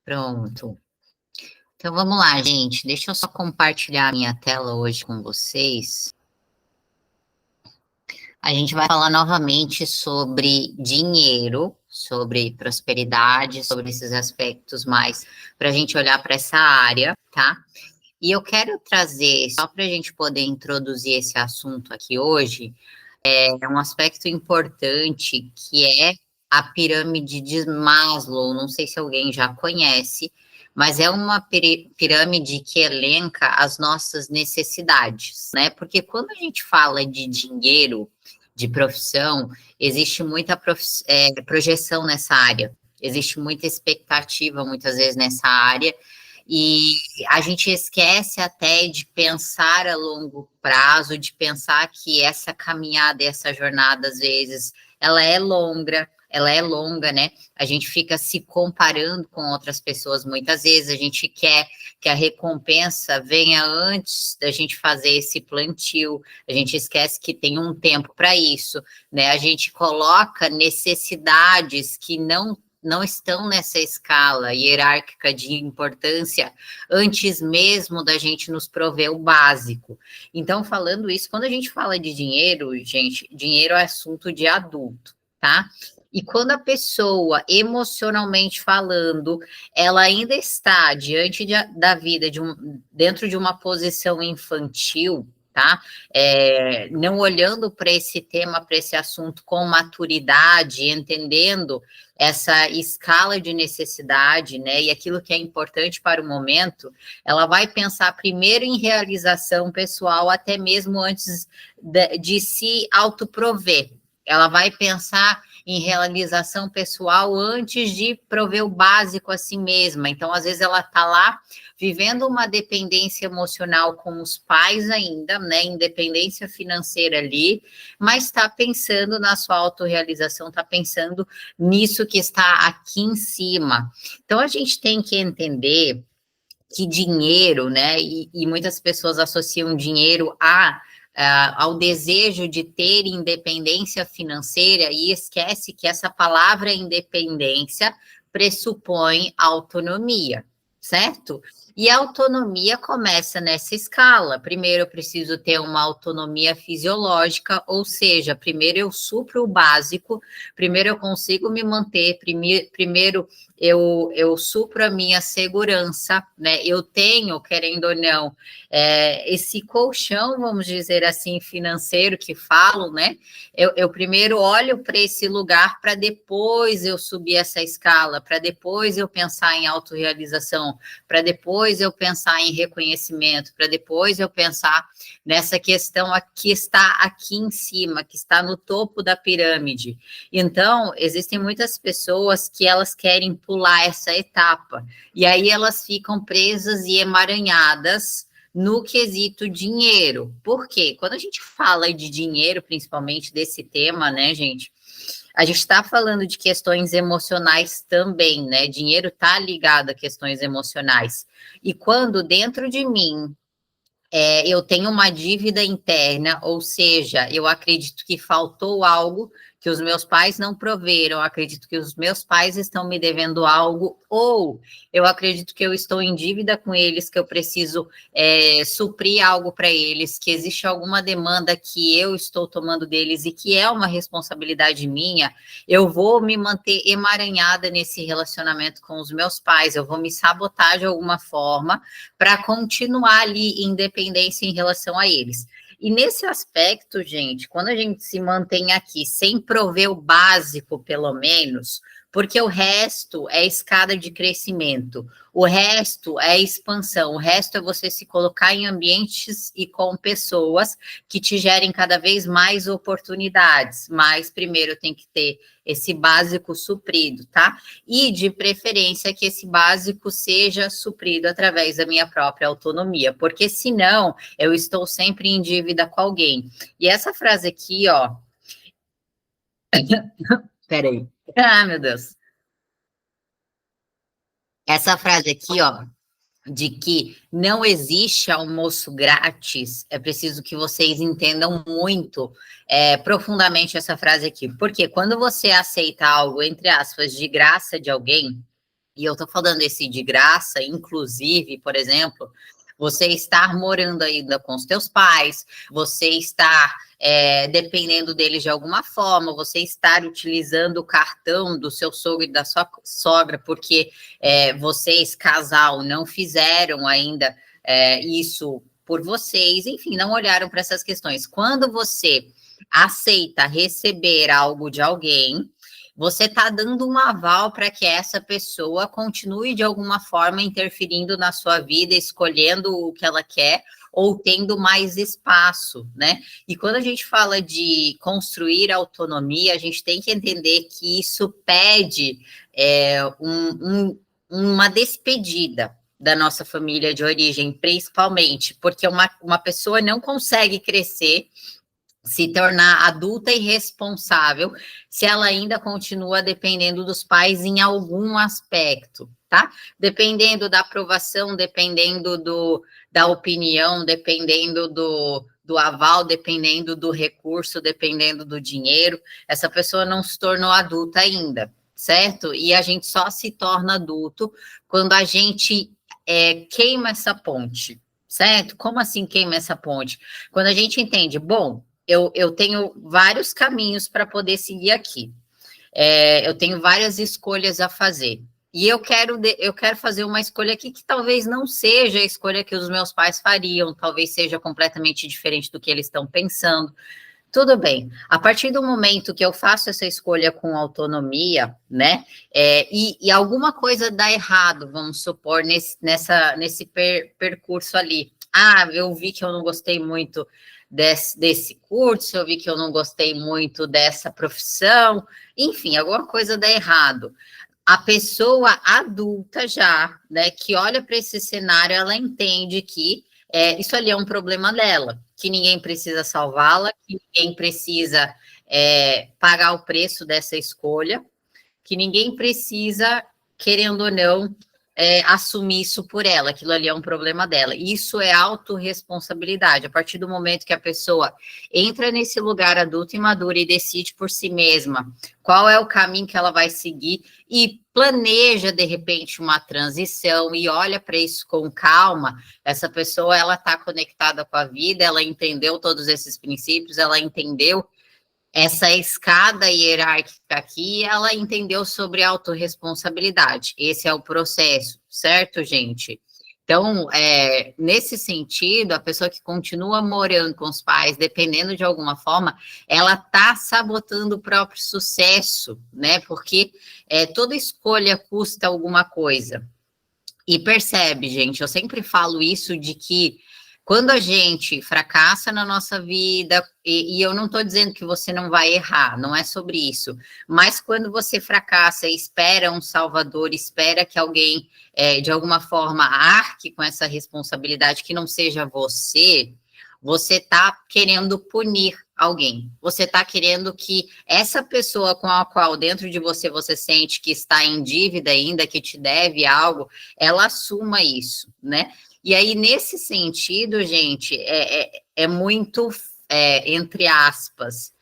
Pronto. Então vamos lá, gente. Deixa eu só compartilhar a minha tela hoje com vocês. A gente vai falar novamente sobre dinheiro, sobre prosperidade, sobre esses aspectos mais para a gente olhar para essa área, tá? E eu quero trazer, só para a gente poder introduzir esse assunto aqui hoje, é um aspecto importante que é a pirâmide de Maslow. Não sei se alguém já conhece, mas é uma pirâmide que elenca as nossas necessidades, né? Porque quando a gente fala de dinheiro, de profissão, existe muita projeção nessa área, existe muita expectativa muitas vezes nessa área, e a gente esquece até de pensar a longo prazo, de pensar que essa caminhada, essa jornada, às vezes, ela é longa, né? A gente fica se comparando com outras pessoas muitas vezes, a gente quer que a recompensa venha antes da gente fazer esse plantio, a gente esquece que tem um tempo para isso, né? A gente coloca necessidades que não estão nessa escala hierárquica de importância antes mesmo da gente nos prover o básico. Então, falando isso, quando a gente fala de dinheiro, gente, dinheiro é assunto de adulto, tá? E quando a pessoa, emocionalmente falando, ela ainda está da vida dentro de uma posição infantil, tá? Não olhando para esse tema, para esse assunto com maturidade, entendendo essa escala de necessidade, né, e aquilo que é importante para o momento, ela vai pensar primeiro em realização pessoal, até mesmo antes de se autoprover. Ela vai pensar em realização pessoal antes de prover o básico a si mesma. Então, às vezes, ela está lá vivendo uma dependência emocional com os pais ainda, né? Independência financeira ali, mas está pensando na sua autorrealização, está pensando nisso que está aqui em cima. Então, a gente tem que entender que dinheiro, né? E muitas pessoas associam dinheiro ao desejo de ter independência financeira e esquece que essa palavra independência pressupõe autonomia, certo? E a autonomia começa nessa escala. Primeiro, eu preciso ter uma autonomia fisiológica, ou seja, primeiro eu supro o básico, primeiro eu consigo me manter, primeiro eu supro a minha segurança, né? Eu tenho, querendo ou não, esse colchão, vamos dizer assim, financeiro que falo, né? Eu primeiro olho para esse lugar para depois eu subir essa escala, para depois eu pensar em autorrealização, para depois eu pensar em reconhecimento, para depois eu pensar nessa questão que está aqui em cima, que está no topo da pirâmide. Então, existem muitas pessoas que elas querem pular essa etapa, e aí elas ficam presas e emaranhadas no quesito dinheiro. Por quê? Quando a gente fala de dinheiro, principalmente desse tema, né, gente, a gente está falando de questões emocionais também, né? Dinheiro está ligado a questões emocionais. E quando dentro de mim eu tenho uma dívida interna, ou seja, eu acredito que faltou algo que os meus pais não proveram, acredito que os meus pais estão me devendo algo, ou eu acredito que eu estou em dívida com eles, que eu preciso suprir algo para eles, que existe alguma demanda que eu estou tomando deles e que é uma responsabilidade minha, eu vou me manter emaranhada nesse relacionamento com os meus pais, eu vou me sabotar de alguma forma para continuar ali independência em relação a eles. E nesse aspecto, gente, quando a gente se mantém aqui sem prover o básico, pelo menos, porque o resto é escada de crescimento, o resto é expansão, o resto é você se colocar em ambientes e com pessoas que te gerem cada vez mais oportunidades, mas primeiro tem que ter esse básico suprido, tá? E de preferência que esse básico seja suprido através da minha própria autonomia, porque senão eu estou sempre em dívida com alguém. E essa frase aqui, ó, peraí. Ah, meu Deus. Essa frase aqui, ó, de que não existe almoço grátis, é preciso que vocês entendam muito profundamente essa frase aqui. Porque quando você aceita algo, entre aspas, de graça de alguém, E eu estou falando esse de graça, inclusive, por exemplo, você estar morando ainda com os teus pais, você estar dependendo deles de alguma forma, você estar utilizando o cartão do seu sogro e da sua sogra, porque vocês, casal, não fizeram ainda isso por vocês, enfim, não olharam para essas questões. Quando você aceita receber algo de alguém, você está dando um aval para que essa pessoa continue de alguma forma interferindo na sua vida, escolhendo o que ela quer ou tendo mais espaço, né? E quando a gente fala de construir autonomia, a gente tem que entender que isso pede uma despedida da nossa família de origem, principalmente, porque uma pessoa não consegue crescer, se tornar adulta e responsável, se ela ainda continua dependendo dos pais em algum aspecto, tá? Dependendo da aprovação, dependendo da opinião, dependendo do aval, dependendo do recurso, dependendo do dinheiro, essa pessoa não se tornou adulta ainda, certo? E a gente só se torna adulto quando a gente queima essa ponte, certo? Como assim queima essa ponte? Quando a gente entende, bom, eu tenho vários caminhos para poder seguir aqui. Eu tenho várias escolhas a fazer. E eu quero fazer uma escolha aqui que talvez não seja a escolha que os meus pais fariam, talvez seja completamente diferente do que eles estão pensando. Tudo bem. A partir do momento que eu faço essa escolha com autonomia, né, e alguma coisa dá errado, vamos supor, nesse percurso ali. Ah, eu vi que eu não gostei muito desse curso, eu vi que eu não gostei muito dessa profissão, enfim, alguma coisa dá errado. A pessoa adulta já, né, que olha para esse cenário, ela entende que isso ali é um problema dela, que ninguém precisa salvá-la, que ninguém precisa pagar o preço dessa escolha, que ninguém precisa, querendo ou não, assumir isso por ela, aquilo ali é um problema dela. Isso é autorresponsabilidade. A partir do momento que a pessoa entra nesse lugar adulto e maduro e decide por si mesma qual é o caminho que ela vai seguir e planeja, de repente, uma transição e olha para isso com calma, essa pessoa, ela está conectada com a vida, ela entendeu todos esses princípios, ela entendeu essa escada hierárquica aqui, ela entendeu sobre autorresponsabilidade. Esse é o processo, certo, gente? Então, nesse sentido, a pessoa que continua morando com os pais, dependendo de alguma forma, ela está sabotando o próprio sucesso, né? Porque toda escolha custa alguma coisa. E percebe, gente, eu sempre falo isso de que quando a gente fracassa na nossa vida, e eu não estou dizendo que você não vai errar, não é sobre isso, mas quando você fracassa e espera um salvador, espera que alguém, de alguma forma, arque com essa responsabilidade que não seja você está querendo punir alguém, você está querendo que essa pessoa com a qual dentro de você sente que está em dívida ainda, que te deve algo, ela assuma isso, né? E aí, nesse sentido, gente, é muito, entre aspas,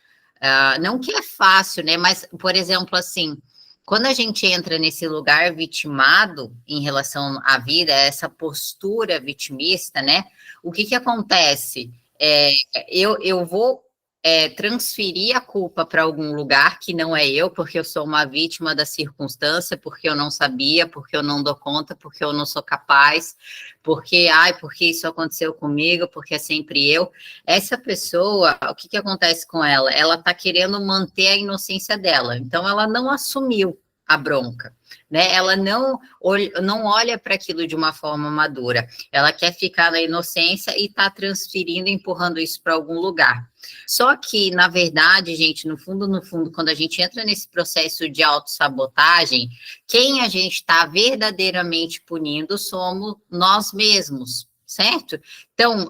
não que é fácil, né? Mas, por exemplo, assim, quando a gente entra nesse lugar vitimado em relação à vida, essa postura vitimista, né? O que acontece? Eu vou transferir a culpa para algum lugar que não é eu, porque eu sou uma vítima da circunstância, porque eu não sabia, porque eu não dou conta, porque eu não sou capaz, porque isso aconteceu comigo, porque é sempre eu. Essa pessoa, o que acontece com ela? Ela está querendo manter a inocência dela, então ela não assumiu a bronca, né? Ela não olha para aquilo de uma forma madura, ela quer ficar na inocência e está transferindo, empurrando isso para algum lugar. Só que, na verdade, gente, no fundo, quando a gente entra nesse processo de autossabotagem, quem a gente está verdadeiramente punindo somos nós mesmos, certo? Então,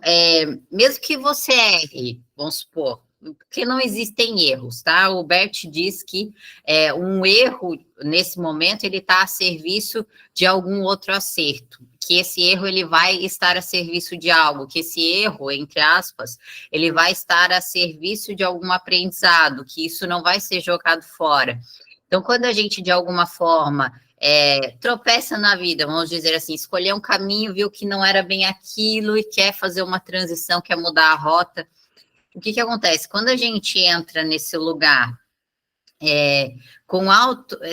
mesmo que você erre, vamos supor, porque não existem erros, tá? O Bert diz que um erro, nesse momento, ele está a serviço de algum outro acerto, que esse erro ele vai estar a serviço de algo, que esse erro, entre aspas, ele vai estar a serviço de algum aprendizado, que isso não vai ser jogado fora. Então, quando a gente, de alguma forma, tropeça na vida, vamos dizer assim, escolheu um caminho, viu que não era bem aquilo e quer fazer uma transição, quer mudar a rota. O que acontece? Quando a gente entra nesse lugar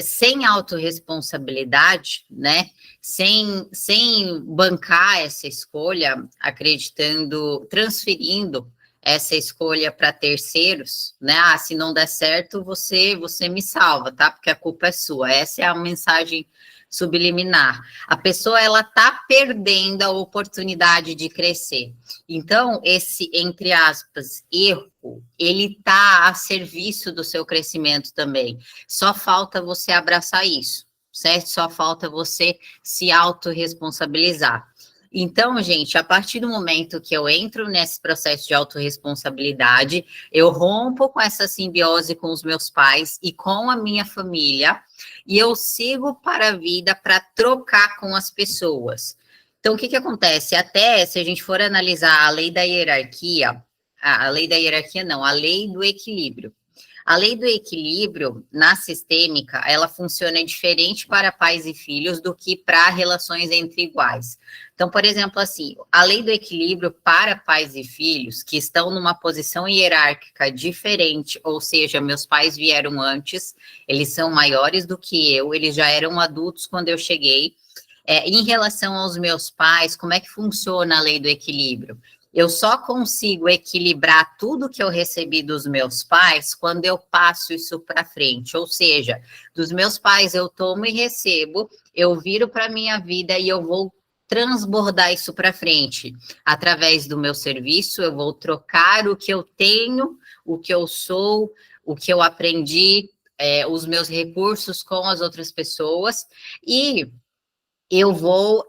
sem autorresponsabilidade, né? Sem bancar essa escolha, acreditando, transferindo essa escolha para terceiros, né? Ah, se não der certo, você me salva, tá? Porque a culpa é sua. Essa é a mensagem subliminar. A pessoa, ela tá perdendo a oportunidade de crescer. Então, esse, entre aspas, erro, ele tá a serviço do seu crescimento também. Só falta você abraçar isso, certo? Só falta você se autorresponsabilizar. Então, gente, a partir do momento que eu entro nesse processo de autorresponsabilidade, eu rompo com essa simbiose com os meus pais e com a minha família, e eu sigo para a vida para trocar com as pessoas. Então, o que acontece? Até se a gente for analisar a lei da hierarquia, a lei da hierarquia não, a lei do equilíbrio. A lei do equilíbrio, na sistêmica, ela funciona diferente para pais e filhos do que para relações entre iguais. Então, por exemplo, assim, a lei do equilíbrio para pais e filhos que estão numa posição hierárquica diferente, ou seja, meus pais vieram antes, eles são maiores do que eu, eles já eram adultos quando eu cheguei. Em relação aos meus pais, como é que funciona a lei do equilíbrio? Eu só consigo equilibrar tudo que eu recebi dos meus pais quando eu passo isso para frente. Ou seja, dos meus pais eu tomo e recebo, eu viro para a minha vida e eu vou transbordar isso para frente. Através do meu serviço, eu vou trocar o que eu tenho, o que eu sou, o que eu aprendi, os meus recursos com as outras pessoas e eu vou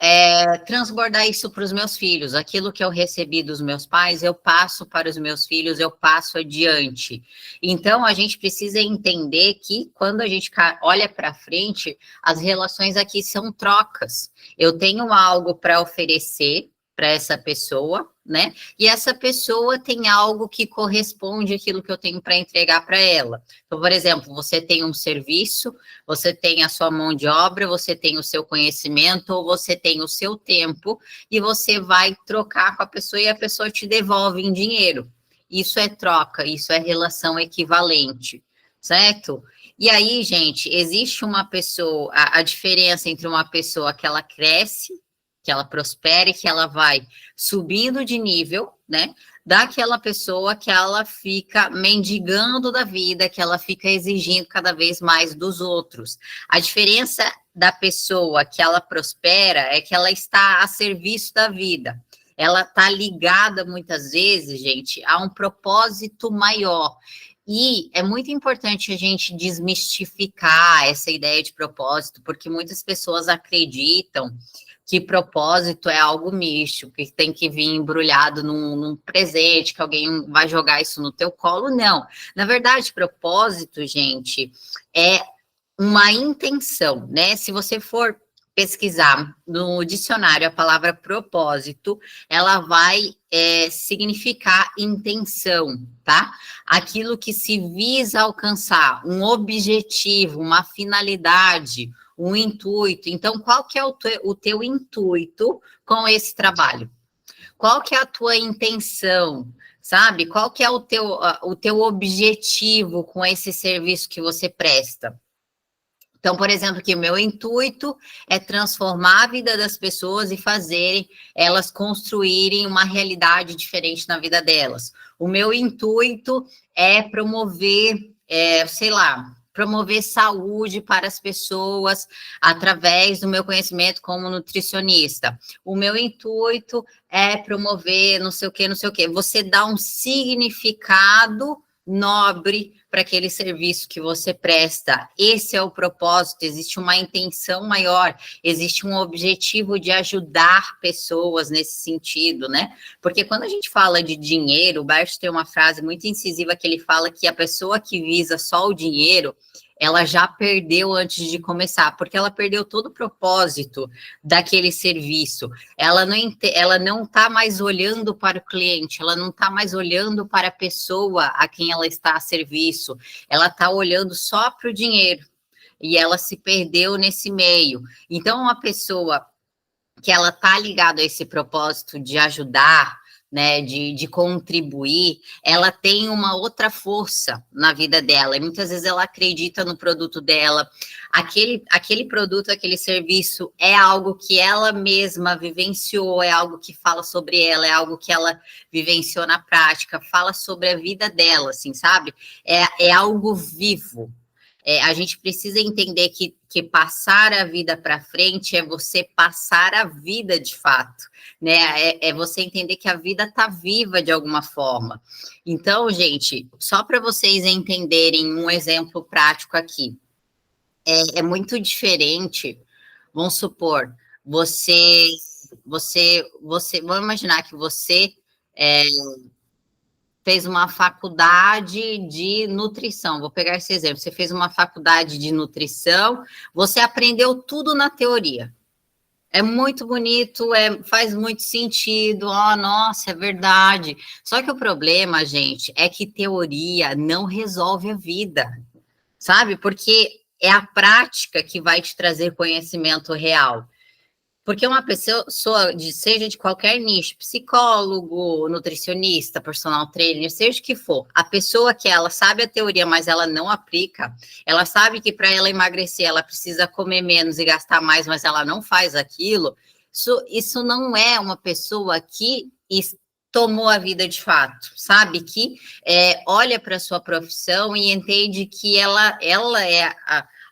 transbordar isso para os meus filhos. Aquilo que eu recebi dos meus pais, eu passo para os meus filhos, eu passo adiante. Então, a gente precisa entender que quando a gente olha para frente, as relações aqui são trocas. Eu tenho algo para oferecer para essa pessoa, né? E essa pessoa tem algo que corresponde àquilo que eu tenho para entregar para ela. Então, por exemplo, você tem um serviço, você tem a sua mão de obra, você tem o seu conhecimento, ou você tem o seu tempo, e você vai trocar com a pessoa e a pessoa te devolve em dinheiro. Isso é troca, isso é relação equivalente, certo? E aí, gente, existe uma pessoa, a diferença entre uma pessoa que ela cresce, que ela prospere, que ela vai subindo de nível, né? Daquela pessoa que ela fica mendigando da vida, que ela fica exigindo cada vez mais dos outros. A diferença da pessoa que ela prospera é que ela está a serviço da vida. Ela está ligada, muitas vezes, gente, a um propósito maior. E é muito importante a gente desmistificar essa ideia de propósito, porque muitas pessoas acreditam que propósito é algo místico, que tem que vir embrulhado num presente, que alguém vai jogar isso no teu colo. Não. Na verdade, propósito, gente, é uma intenção, né? Se você for pesquisar no dicionário a palavra propósito, ela vai significar intenção, tá? Aquilo que se visa alcançar, um objetivo, uma finalidade, um intuito. Então, qual que é o teu intuito com esse trabalho? Qual que é a tua intenção, sabe? Qual que é o teu objetivo com esse serviço que você presta? Então, por exemplo, que o meu intuito é transformar a vida das pessoas e fazerem elas construírem uma realidade diferente na vida delas. O meu intuito é promover, sei lá, promover saúde para as pessoas através do meu conhecimento como nutricionista. O meu intuito é promover não sei o quê, não sei o quê. Você dá um significado nobre para aquele serviço que você presta. Esse é o propósito, existe uma intenção maior, existe um objetivo de ajudar pessoas nesse sentido, né? Porque quando a gente fala de dinheiro, o Bert tem uma frase muito incisiva que ele fala que a pessoa que visa só o dinheiro, ela já perdeu antes de começar, porque ela perdeu todo o propósito daquele serviço. Ela não está mais olhando para o cliente, ela não está mais olhando para a pessoa a quem ela está a serviço, ela está olhando só para o dinheiro. e ela se perdeu nesse meio. Então, uma pessoa que ela está ligada a esse propósito de ajudar, né, de contribuir, ela tem uma outra força na vida dela, e muitas vezes ela acredita no produto dela, aquele produto, aquele serviço é algo que ela mesma vivenciou, é algo que fala sobre ela, é algo que ela vivenciou na prática, fala sobre a vida dela, assim, sabe? É algo vivo. A gente precisa entender que passar a vida para frente é você passar a vida de fato, né? É você entender que a vida está viva de alguma forma. Então, gente, só para vocês entenderem um exemplo prático aqui, é muito diferente, vamos supor, vamos imaginar que você fez uma faculdade de nutrição. Vou pegar esse exemplo. Você fez uma faculdade de nutrição, você aprendeu tudo na teoria. É muito bonito, faz muito sentido. Oh, nossa, é verdade. Só que o problema, gente, é que teoria não resolve a vida, sabe? Porque é a prática que vai te trazer conhecimento real. Porque uma pessoa, seja de qualquer nicho, psicólogo, nutricionista, personal trainer, seja o que for, a pessoa que ela sabe a teoria, mas ela não aplica, ela sabe que para ela emagrecer, ela precisa comer menos e gastar mais, mas ela não faz aquilo, isso não é uma pessoa que tomou a vida de fato, sabe? Que olha para a sua profissão e entende que ela é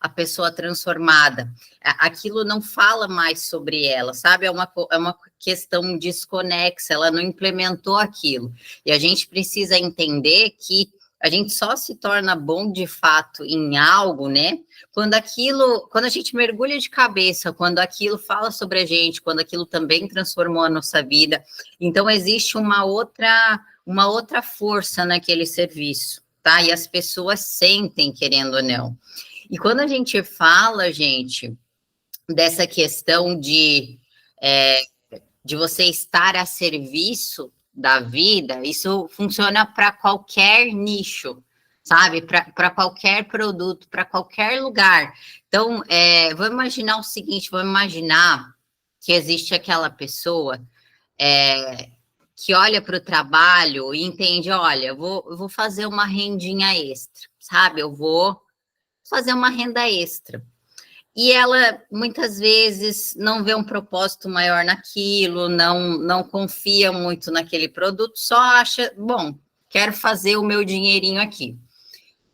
a pessoa transformada. Aquilo não fala mais sobre ela, sabe? É uma questão desconexa, ela não implementou aquilo. E a gente precisa entender que a gente só se torna bom de fato em algo, né? Quando a gente mergulha de cabeça, quando aquilo fala sobre a gente, quando aquilo também transformou a nossa vida. Então, existe uma outra força naquele serviço, tá? E as pessoas sentem, querendo ou não. E quando a gente fala, gente, dessa questão de você estar a serviço da vida, isso funciona para qualquer nicho, sabe? Para qualquer produto, para qualquer lugar. Então, vamos imaginar o seguinte, vamos imaginar que existe aquela pessoa que olha para o trabalho e entende, olha, eu vou fazer uma rendinha extra, sabe? Eu vou fazer uma renda extra. E ela, muitas vezes, não vê um propósito maior naquilo, não confia muito naquele produto, só acha, bom, quero fazer o meu dinheirinho aqui.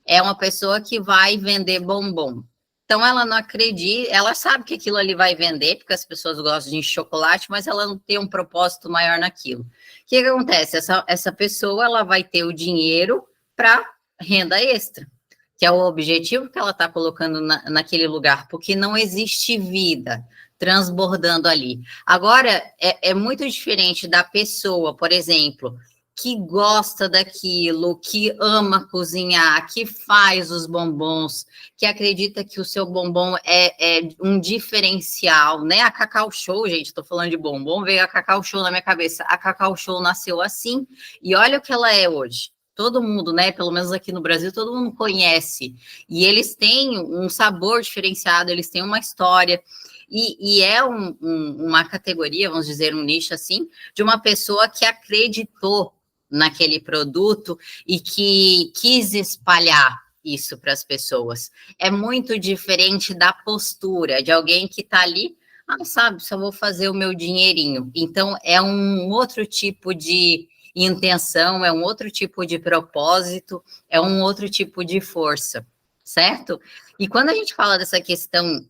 É uma pessoa que vai vender bombom. Então, ela não acredita, ela sabe que aquilo ali vai vender, porque as pessoas gostam de chocolate, mas ela não tem um propósito maior naquilo. O que acontece? Essa pessoa, ela vai ter o dinheiro para renda extra, que é o objetivo que ela está colocando naquele lugar, porque não existe vida transbordando ali. Agora, é muito diferente da pessoa, por exemplo, que gosta daquilo, que ama cozinhar, que faz os bombons, que acredita que o seu bombom é um diferencial, né? A Cacau Show, gente, estou falando de bombom, veio a Cacau Show na minha cabeça. A Cacau Show nasceu assim, e olha o que ela é hoje. Todo mundo, né? Pelo menos aqui no Brasil, todo mundo conhece. E eles têm um sabor diferenciado, eles têm uma história. E é uma categoria, vamos dizer, um nicho assim, de uma pessoa que acreditou naquele produto e que quis espalhar isso para as pessoas. É muito diferente da postura de alguém que está ali, sabe, só vou fazer o meu dinheirinho. Então, é um outro tipo de intenção, é um outro tipo de propósito, é um outro tipo de força, certo? E quando a gente fala dessa questão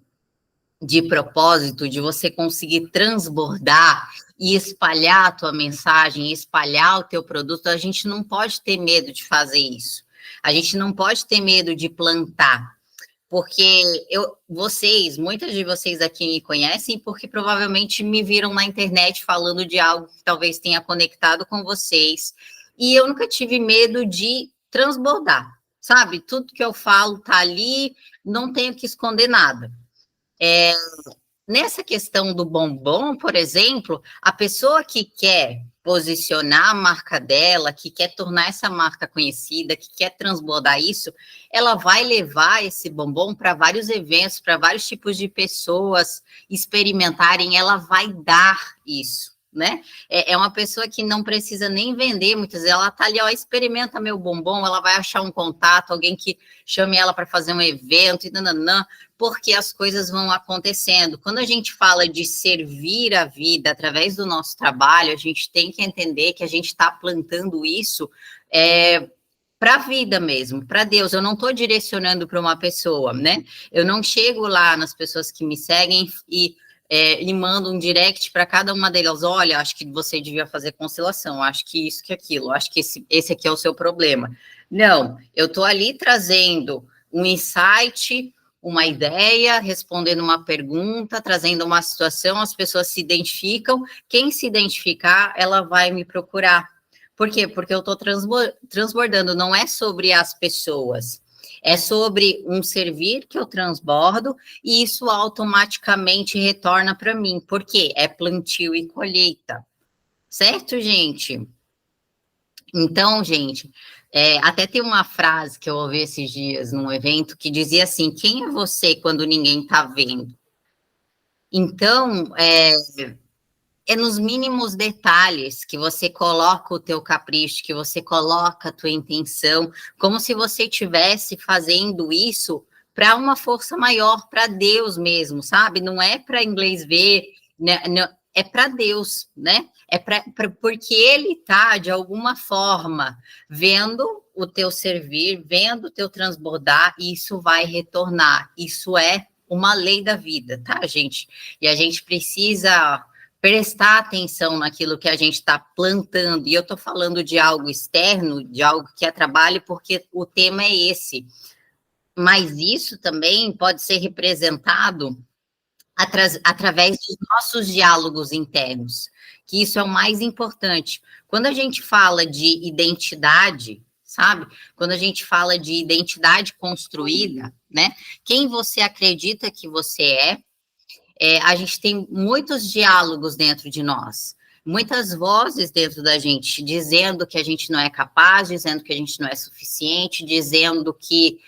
de propósito, de você conseguir transbordar e espalhar a tua mensagem, espalhar o teu produto, a gente não pode ter medo de fazer isso. A gente não pode ter medo de plantar, porque muitas de vocês aqui me conhecem porque provavelmente me viram na internet falando de algo que talvez tenha conectado com vocês, e eu nunca tive medo de transbordar, sabe? Tudo que eu falo tá ali, não tenho que esconder nada. Nessa questão do bombom, por exemplo, a pessoa que quer posicionar a marca dela, que quer tornar essa marca conhecida, que quer transbordar isso, ela vai levar esse bombom para vários eventos, para vários tipos de pessoas experimentarem, ela vai dar isso, né? É uma pessoa que não precisa nem vender, muitas vezes ela tá ali, ó, experimenta meu bombom, ela vai achar um contato, alguém que chame ela para fazer um evento, e nananã, porque as coisas vão acontecendo. Quando a gente fala de servir a vida através do nosso trabalho, a gente tem que entender que a gente está plantando isso para a vida mesmo, para Deus. Eu não estou direcionando para uma pessoa, né? Eu não chego lá nas pessoas que me seguem e mando um direct para cada uma delas. Olha, acho que você devia fazer constelação, acho que isso, que aquilo, acho que esse aqui é o seu problema. Não, eu estou ali trazendo um insight, uma ideia, respondendo uma pergunta, trazendo uma situação, as pessoas se identificam, quem se identificar, ela vai me procurar. Por quê? Porque eu estou transbordando, não é sobre as pessoas, é sobre um servir que eu transbordo e isso automaticamente retorna para mim. Por quê? É plantio e colheita. Certo, gente? Então, gente, até tem uma frase que eu ouvi esses dias num evento que dizia assim: quem é você quando ninguém está vendo? Então, é nos mínimos detalhes que você coloca o teu capricho, que você coloca a tua intenção, como se você estivesse fazendo isso para uma força maior, para Deus mesmo, sabe? Não é para inglês ver, né? Não, é para Deus, né? Porque Ele está, de alguma forma, vendo o teu servir, vendo o teu transbordar, e isso vai retornar. Isso é uma lei da vida, tá, gente? E a gente precisa prestar atenção naquilo que a gente está plantando. E eu estou falando de algo externo, de algo que é trabalho, porque o tema é esse. Mas isso também pode ser representado através dos nossos diálogos internos, que isso é o mais importante. Quando a gente fala de identidade, sabe? Quando a gente fala de identidade construída, né? Quem você acredita que você a gente tem muitos diálogos dentro de nós, muitas vozes dentro da gente, dizendo que a gente não é capaz, dizendo que a gente não é suficiente, dizendo que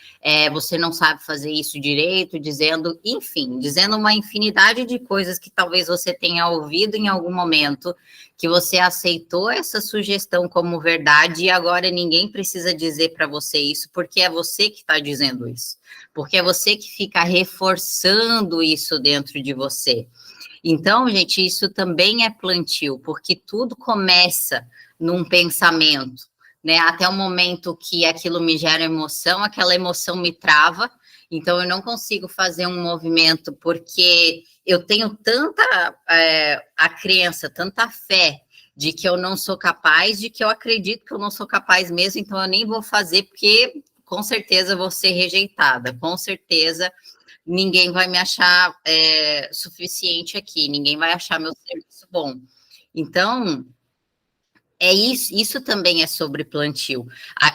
você não sabe fazer isso direito, dizendo, enfim, dizendo uma infinidade de coisas que talvez você tenha ouvido em algum momento, que você aceitou essa sugestão como verdade e agora ninguém precisa dizer para você isso, porque é você que está dizendo isso, porque é você que fica reforçando isso dentro de você. Então, gente, isso também é plantio, porque tudo começa num pensamento, né? Até o momento que aquilo me gera emoção, aquela emoção me trava, então eu não consigo fazer um movimento, porque eu tenho tanta a crença, tanta fé de que eu não sou capaz, de que eu acredito que eu não sou capaz mesmo, então eu nem vou fazer, porque com certeza vou ser rejeitada, com certeza ninguém vai me achar suficiente aqui, ninguém vai achar meu serviço bom. Então, isso também é sobre plantio.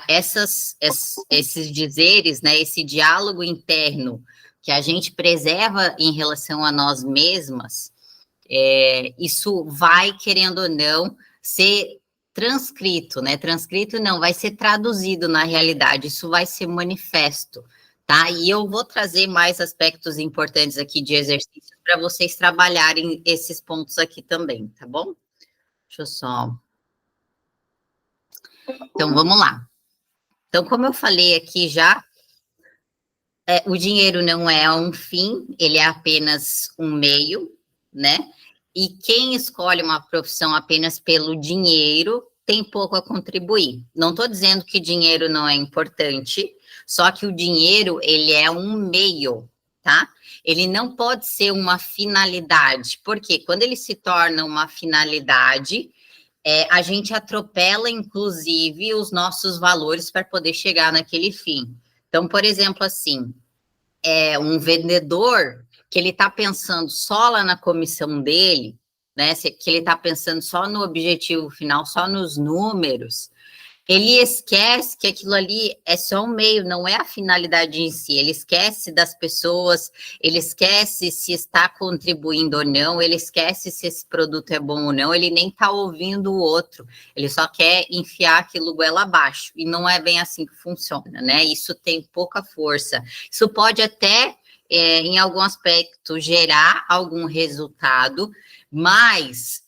Esses dizeres, né, esse diálogo interno que a gente preserva em relação a nós mesmas, isso vai, querendo ou não, ser transcrito, né? Transcrito não, vai ser traduzido na realidade, isso vai ser manifesto. Tá? E eu vou trazer mais aspectos importantes aqui de exercício para vocês trabalharem esses pontos aqui também, tá bom? Deixa eu só. Então, vamos lá. Então, como eu falei aqui já, o dinheiro não é um fim, ele é apenas um meio, né? E quem escolhe uma profissão apenas pelo dinheiro tem pouco a contribuir. Não estou dizendo que dinheiro não é importante, só que o dinheiro, ele é um meio, tá? Ele não pode ser uma finalidade, porque quando ele se torna uma finalidade, a gente atropela, inclusive, os nossos valores para poder chegar naquele fim. Então, por exemplo, assim, um vendedor que ele está pensando só lá na comissão dele, né? Que ele está pensando só no objetivo final, só nos números, Ele esquece que aquilo ali é só um meio, não é a finalidade em si. Ele esquece das pessoas, ele esquece se está contribuindo ou não, ele esquece se esse produto é bom ou não, ele nem está ouvindo o outro, ele só quer enfiar aquilo goela abaixo. E não é bem assim que funciona, né? Isso tem pouca força. Isso pode até, em algum aspecto, gerar algum resultado, mas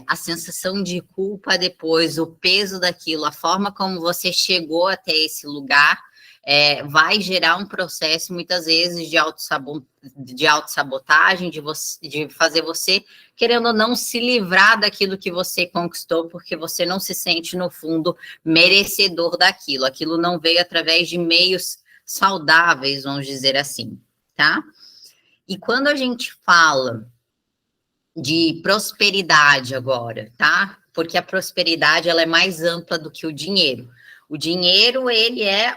a sensação de culpa depois, o peso daquilo, a forma como você chegou até esse lugar, vai gerar um processo, muitas vezes, de autossabotagem, de fazer você, querendo ou não, se livrar daquilo que você conquistou, porque você não se sente, no fundo, merecedor daquilo. Aquilo não veio através de meios saudáveis, vamos dizer assim, tá? E quando a gente fala de prosperidade agora, tá? Porque a prosperidade, ela é mais ampla do que o dinheiro. O dinheiro, ele é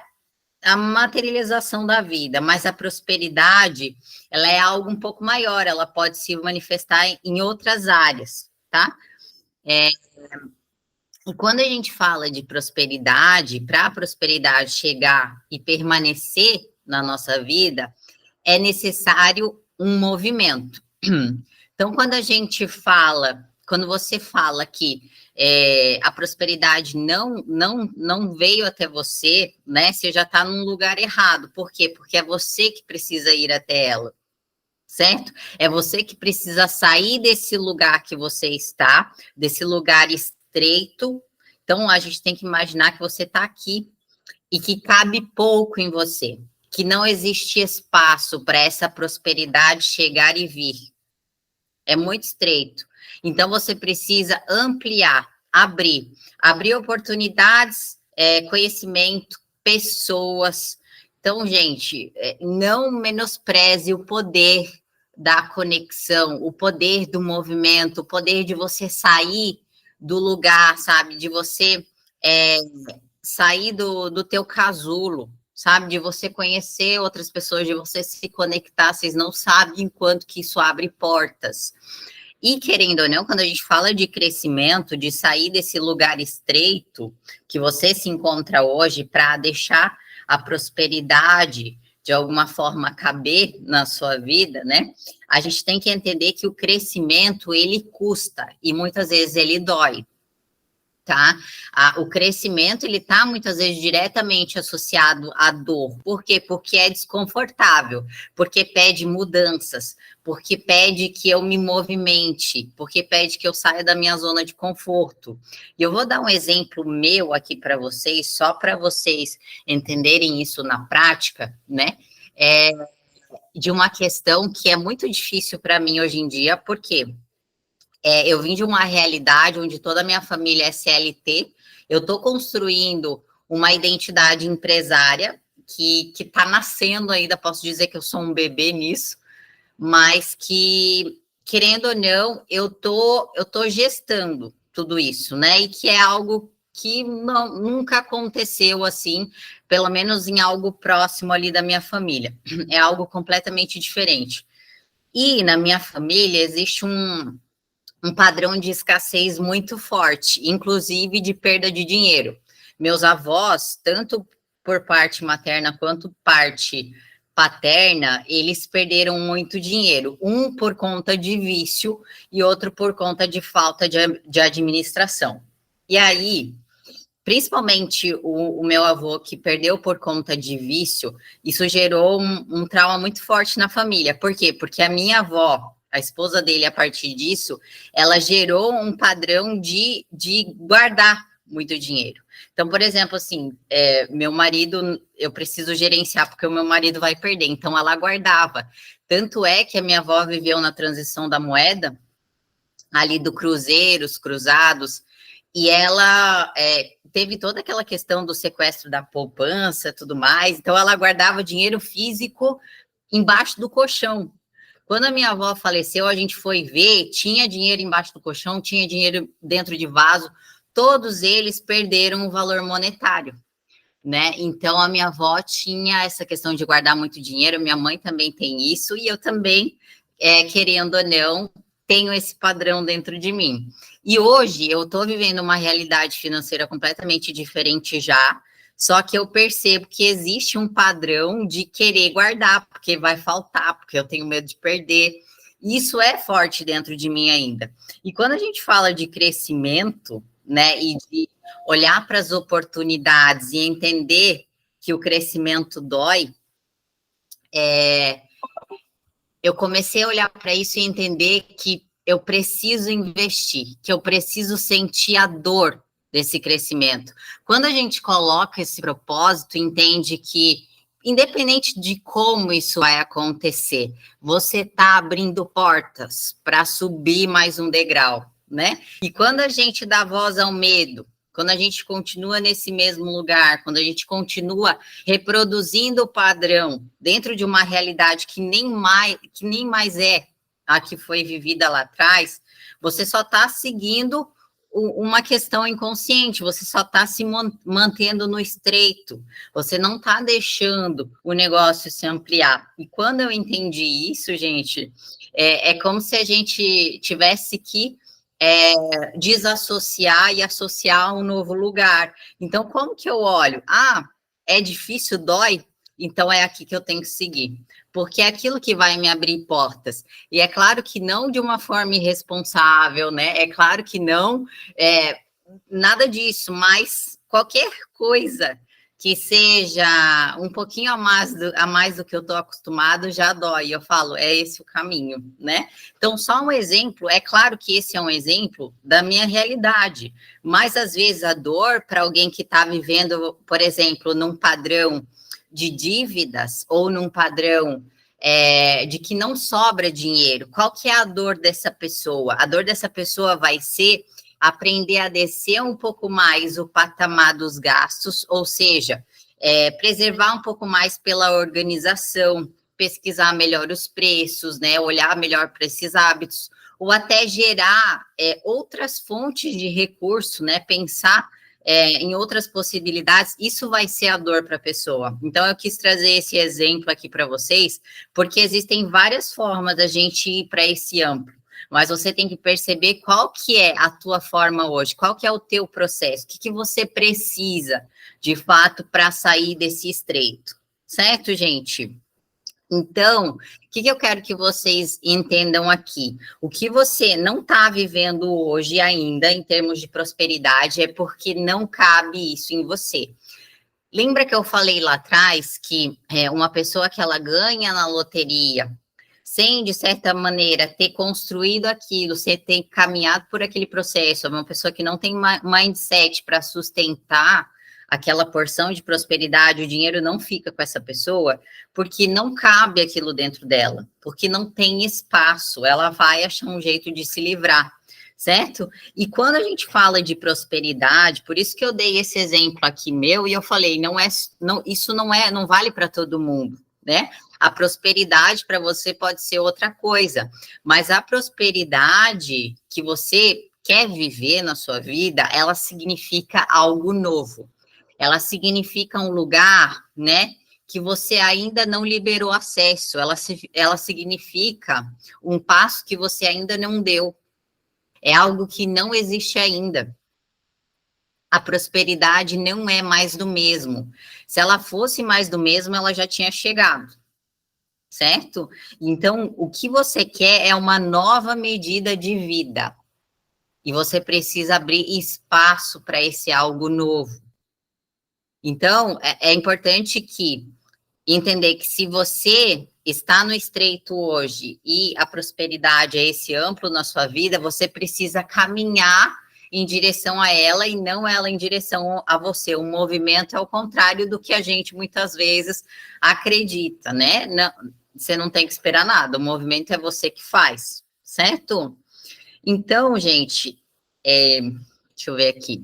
a materialização da vida, mas a prosperidade, ela é algo um pouco maior, ela pode se manifestar em outras áreas, tá? E quando a gente fala de prosperidade, para a prosperidade chegar e permanecer na nossa vida, é necessário um movimento. Então, quando você fala que a prosperidade não veio até você, né? Você já está num lugar errado. Por quê? Porque é você que precisa ir até ela, certo? É você que precisa sair desse lugar que você está, desse lugar estreito. Então, a gente tem que imaginar que você está aqui e que cabe pouco em você, que não existe espaço para essa prosperidade chegar e vir. É muito estreito. Então, você precisa ampliar, abrir oportunidades, conhecimento, pessoas. Então, gente, não menospreze o poder da conexão, o poder do movimento, o poder de você sair do lugar, sabe? De você sair do teu casulo, sabe? De você conhecer outras pessoas, de você se conectar, vocês não sabem quanto que isso abre portas. E, querendo ou não, quando a gente fala de crescimento, de sair desse lugar estreito que você se encontra hoje para deixar a prosperidade, de alguma forma, caber na sua vida, né? A gente tem que entender que o crescimento, ele custa, e muitas vezes ele dói. Tá? O crescimento, ele está muitas vezes diretamente associado à dor. Por quê? Porque é desconfortável, porque pede mudanças, porque pede que eu me movimente, porque pede que eu saia da minha zona de conforto. E eu vou dar um exemplo meu aqui para vocês, só para vocês entenderem isso na prática, né? De uma questão que é muito difícil para mim hoje em dia, porque eu vim de uma realidade onde toda a minha família é CLT, eu estou construindo uma identidade empresária que está nascendo ainda, posso dizer que eu sou um bebê nisso, mas que, querendo ou não, eu tô gestando tudo isso, né? E que é algo que nunca aconteceu assim, pelo menos em algo próximo ali da minha família. É algo completamente diferente. E na minha família existe um padrão de escassez muito forte, inclusive de perda de dinheiro. Meus avós, tanto por parte materna quanto parte paterna, eles perderam muito dinheiro, um por conta de vício e outro por conta de falta de administração. E aí, principalmente o meu avô, que perdeu por conta de vício, isso gerou um trauma muito forte na família. Por quê? Porque a minha avó, a esposa dele, a partir disso, ela gerou um padrão de guardar muito dinheiro. Então, por exemplo, assim, meu marido, eu preciso gerenciar porque o meu marido vai perder. Então, ela guardava. Tanto é que a minha avó viveu na transição da moeda, ali do cruzeiros, cruzados, e ela teve toda aquela questão do sequestro da poupança, tudo mais, então ela guardava dinheiro físico embaixo do colchão. Quando a minha avó faleceu, a gente foi ver, tinha dinheiro embaixo do colchão, tinha dinheiro dentro de vaso, todos eles perderam o valor monetário, né? Então a minha avó tinha essa questão de guardar muito dinheiro, minha mãe também tem isso, e eu também, querendo ou não, tenho esse padrão dentro de mim. E hoje eu estou vivendo uma realidade financeira completamente diferente já, só que eu percebo que existe um padrão de querer guardar, porque vai faltar, porque eu tenho medo de perder. Isso é forte dentro de mim ainda. E quando a gente fala de crescimento, né, e de olhar para as oportunidades e entender que o crescimento dói, eu comecei a olhar para isso e entender que eu preciso investir, que eu preciso sentir a dor desse crescimento. Quando a gente coloca esse propósito, entende que, independente de como isso vai acontecer, você está abrindo portas para subir mais um degrau, né? E quando a gente dá voz ao medo, quando a gente continua nesse mesmo lugar, quando a gente continua reproduzindo o padrão dentro de uma realidade que nem mais é a que foi vivida lá atrás, você só está seguindo uma questão inconsciente, você só está se mantendo no estreito, você não está deixando o negócio se ampliar. E quando eu entendi isso, gente, é como se a gente tivesse que desassociar e associar a um novo lugar. Então, como que eu olho? Ah, é difícil, dói? Então é aqui que eu tenho que seguir, porque é aquilo que vai me abrir portas. E é claro que não de uma forma irresponsável, né? É claro que não, nada disso, mas qualquer coisa que seja um pouquinho a mais do que eu estou acostumado, já dói. Eu falo, é esse o caminho, né? Então, só um exemplo, é claro que esse é um exemplo da minha realidade, mas às vezes a dor para alguém que está vivendo, por exemplo, num padrão de dívidas ou num padrão de que não sobra dinheiro, qual que é a dor dessa pessoa? A dor dessa pessoa vai ser aprender a descer um pouco mais o patamar dos gastos, ou seja, preservar um pouco mais pela organização, pesquisar melhor os preços, né, olhar melhor para esses hábitos, ou até gerar outras fontes de recurso, né, pensar em outras possibilidades, isso vai ser a dor para a pessoa. Então, eu quis trazer esse exemplo aqui para vocês, porque existem várias formas da gente ir para esse amplo, mas você tem que perceber qual que é a tua forma hoje, qual que é o teu processo, o que você precisa, de fato, para sair desse estreito, certo, gente? Então, o que eu quero que vocês entendam aqui? O que você não está vivendo hoje ainda, em termos de prosperidade, é porque não cabe isso em você. Lembra que eu falei lá atrás que uma pessoa que ela ganha na loteria, sem, de certa maneira, ter construído aquilo, você ter caminhado por aquele processo, uma pessoa que não tem mindset para sustentar aquela porção de prosperidade, o dinheiro não fica com essa pessoa, porque não cabe aquilo dentro dela, porque não tem espaço, ela vai achar um jeito de se livrar, certo? E quando a gente fala de prosperidade, por isso que eu dei esse exemplo aqui meu, e eu falei, isso não vale para todo mundo, né? A prosperidade para você pode ser outra coisa, mas a prosperidade que você quer viver na sua vida, ela significa algo novo. Ela significa um lugar, né, que você ainda não liberou acesso. Ela significa um passo que você ainda não deu. É algo que não existe ainda. A prosperidade não é mais do mesmo. Se ela fosse mais do mesmo, ela já tinha chegado, certo? Então, o que você quer é uma nova medida de vida. E você precisa abrir espaço para esse algo novo. Então, é importante que entender que se você está no estreito hoje e a prosperidade é esse amplo na sua vida, você precisa caminhar em direção a ela e não ela em direção a você. O movimento é o contrário do que a gente muitas vezes acredita, né? Não, você não tem que esperar nada, o movimento é você que faz, certo? Então, gente, deixa eu ver aqui.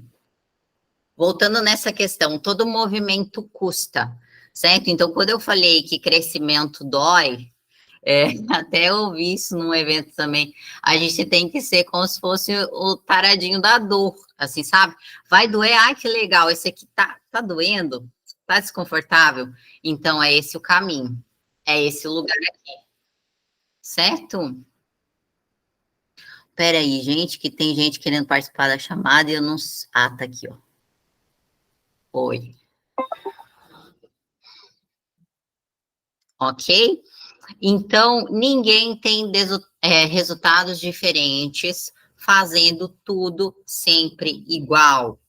Voltando nessa questão, todo movimento custa, certo? Então, quando eu falei que crescimento dói, até eu ouvi isso num evento também, a gente tem que ser como se fosse o taradinho da dor, assim, sabe? Vai doer, ai, que legal, esse aqui tá doendo, tá desconfortável, então é esse o caminho, é esse o lugar aqui, certo? Peraí, gente, que tem gente querendo participar da chamada e eu não... Ah, tá aqui, ó. Oi. Ok? Então, ninguém tem resultados diferentes fazendo tudo sempre igual,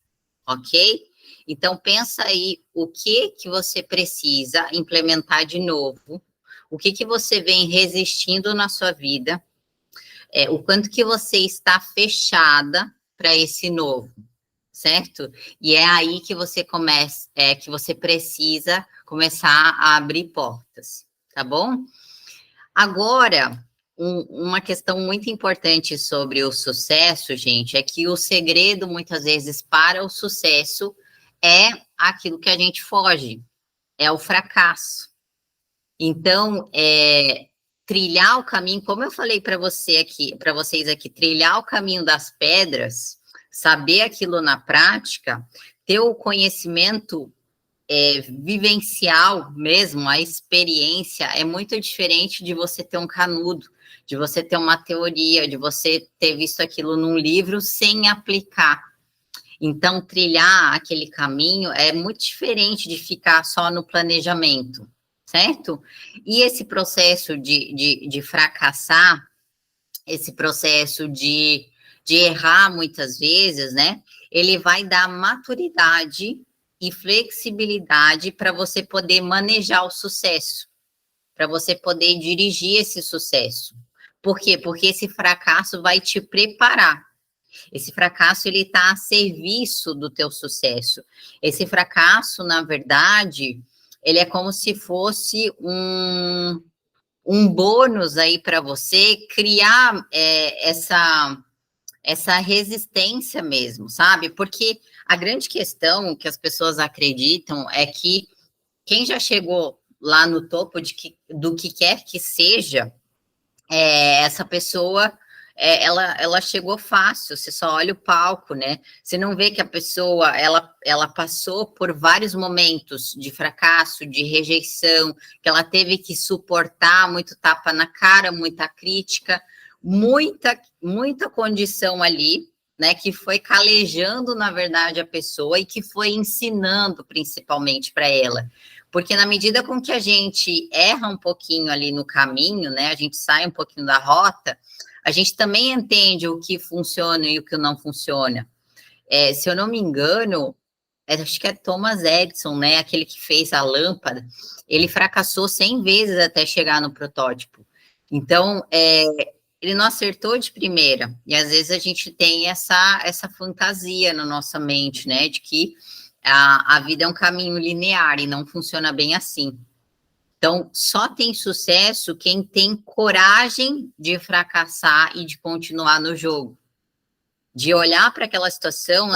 ok? Então, pensa aí o que você precisa implementar de novo, o que você vem resistindo na sua vida, o quanto que você está fechada para esse novo, certo? E é aí que você começa, que você precisa começar a abrir portas, tá bom? Agora, uma questão muito importante sobre o sucesso, gente, é que o segredo, muitas vezes, para o sucesso é aquilo que a gente foge, é o fracasso. Então, trilhar o caminho, como eu falei para vocês aqui, trilhar o caminho das pedras, saber aquilo na prática, ter o conhecimento vivencial mesmo, a experiência é muito diferente de você ter um canudo, de você ter uma teoria, de você ter visto aquilo num livro sem aplicar. Então, trilhar aquele caminho é muito diferente de ficar só no planejamento, certo? E esse processo de fracassar, esse processo de errar muitas vezes, né? Ele vai dar maturidade e flexibilidade para você poder manejar o sucesso, para você poder dirigir esse sucesso. Por quê? Porque esse fracasso vai te preparar. Esse fracasso, ele está a serviço do teu sucesso. Esse fracasso, na verdade, ele é como se fosse um bônus aí para você criar essa resistência mesmo, sabe? Porque a grande questão que as pessoas acreditam é que quem já chegou lá no topo do que quer que seja, essa pessoa, ela chegou fácil, você só olha o palco, né? Você não vê que a pessoa, ela passou por vários momentos de fracasso, de rejeição, que ela teve que suportar muito tapa na cara, muita crítica, muita condição ali, né, que foi calejando, na verdade, a pessoa e que foi ensinando, principalmente, para ela. Porque na medida com que a gente erra um pouquinho ali no caminho, né, a gente sai um pouquinho da rota, a gente também entende o que funciona e o que não funciona. Se eu não me engano, acho que é Thomas Edison, né, aquele que fez a lâmpada, ele fracassou 100 vezes até chegar no protótipo. Então, ele não acertou de primeira, e às vezes a gente tem essa fantasia na nossa mente, né, de que a vida é um caminho linear e não funciona bem assim. Então, só tem sucesso quem tem coragem de fracassar e de continuar no jogo. De olhar para aquela situação,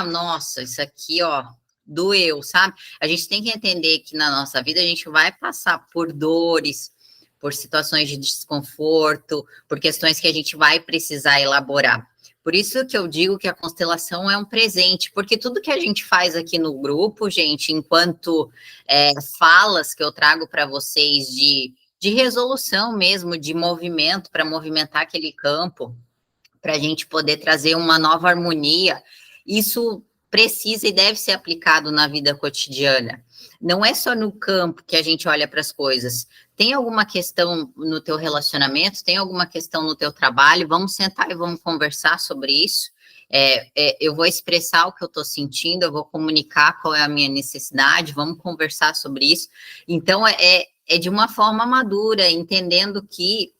nossa, isso aqui, ó, doeu, sabe? A gente tem que entender que na nossa vida a gente vai passar por dores, por situações de desconforto, por questões que a gente vai precisar elaborar. Por isso que eu digo que a constelação é um presente, porque tudo que a gente faz aqui no grupo, gente, enquanto falas que eu trago para vocês de resolução mesmo, de movimento, para movimentar aquele campo, para a gente poder trazer uma nova harmonia, isso precisa e deve ser aplicado na vida cotidiana. Não é só no campo que a gente olha para as coisas. Tem alguma questão no teu relacionamento? Tem alguma questão no teu trabalho? Vamos sentar e vamos conversar sobre isso. Eu vou expressar o que eu estou sentindo, eu vou comunicar qual é a minha necessidade, vamos conversar sobre isso. Então, é de uma forma madura, entendendo que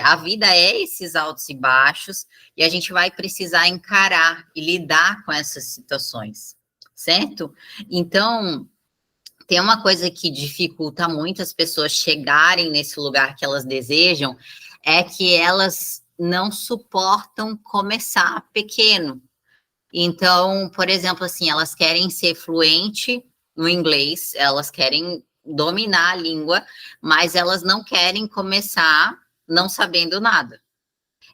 a vida é esses altos e baixos, e a gente vai precisar encarar e lidar com essas situações, certo? Então, tem uma coisa que dificulta muito as pessoas chegarem nesse lugar que elas desejam, é que elas não suportam começar pequeno. Então, por exemplo, assim, elas querem ser fluente no inglês, elas querem dominar a língua, mas elas não querem começar não sabendo nada.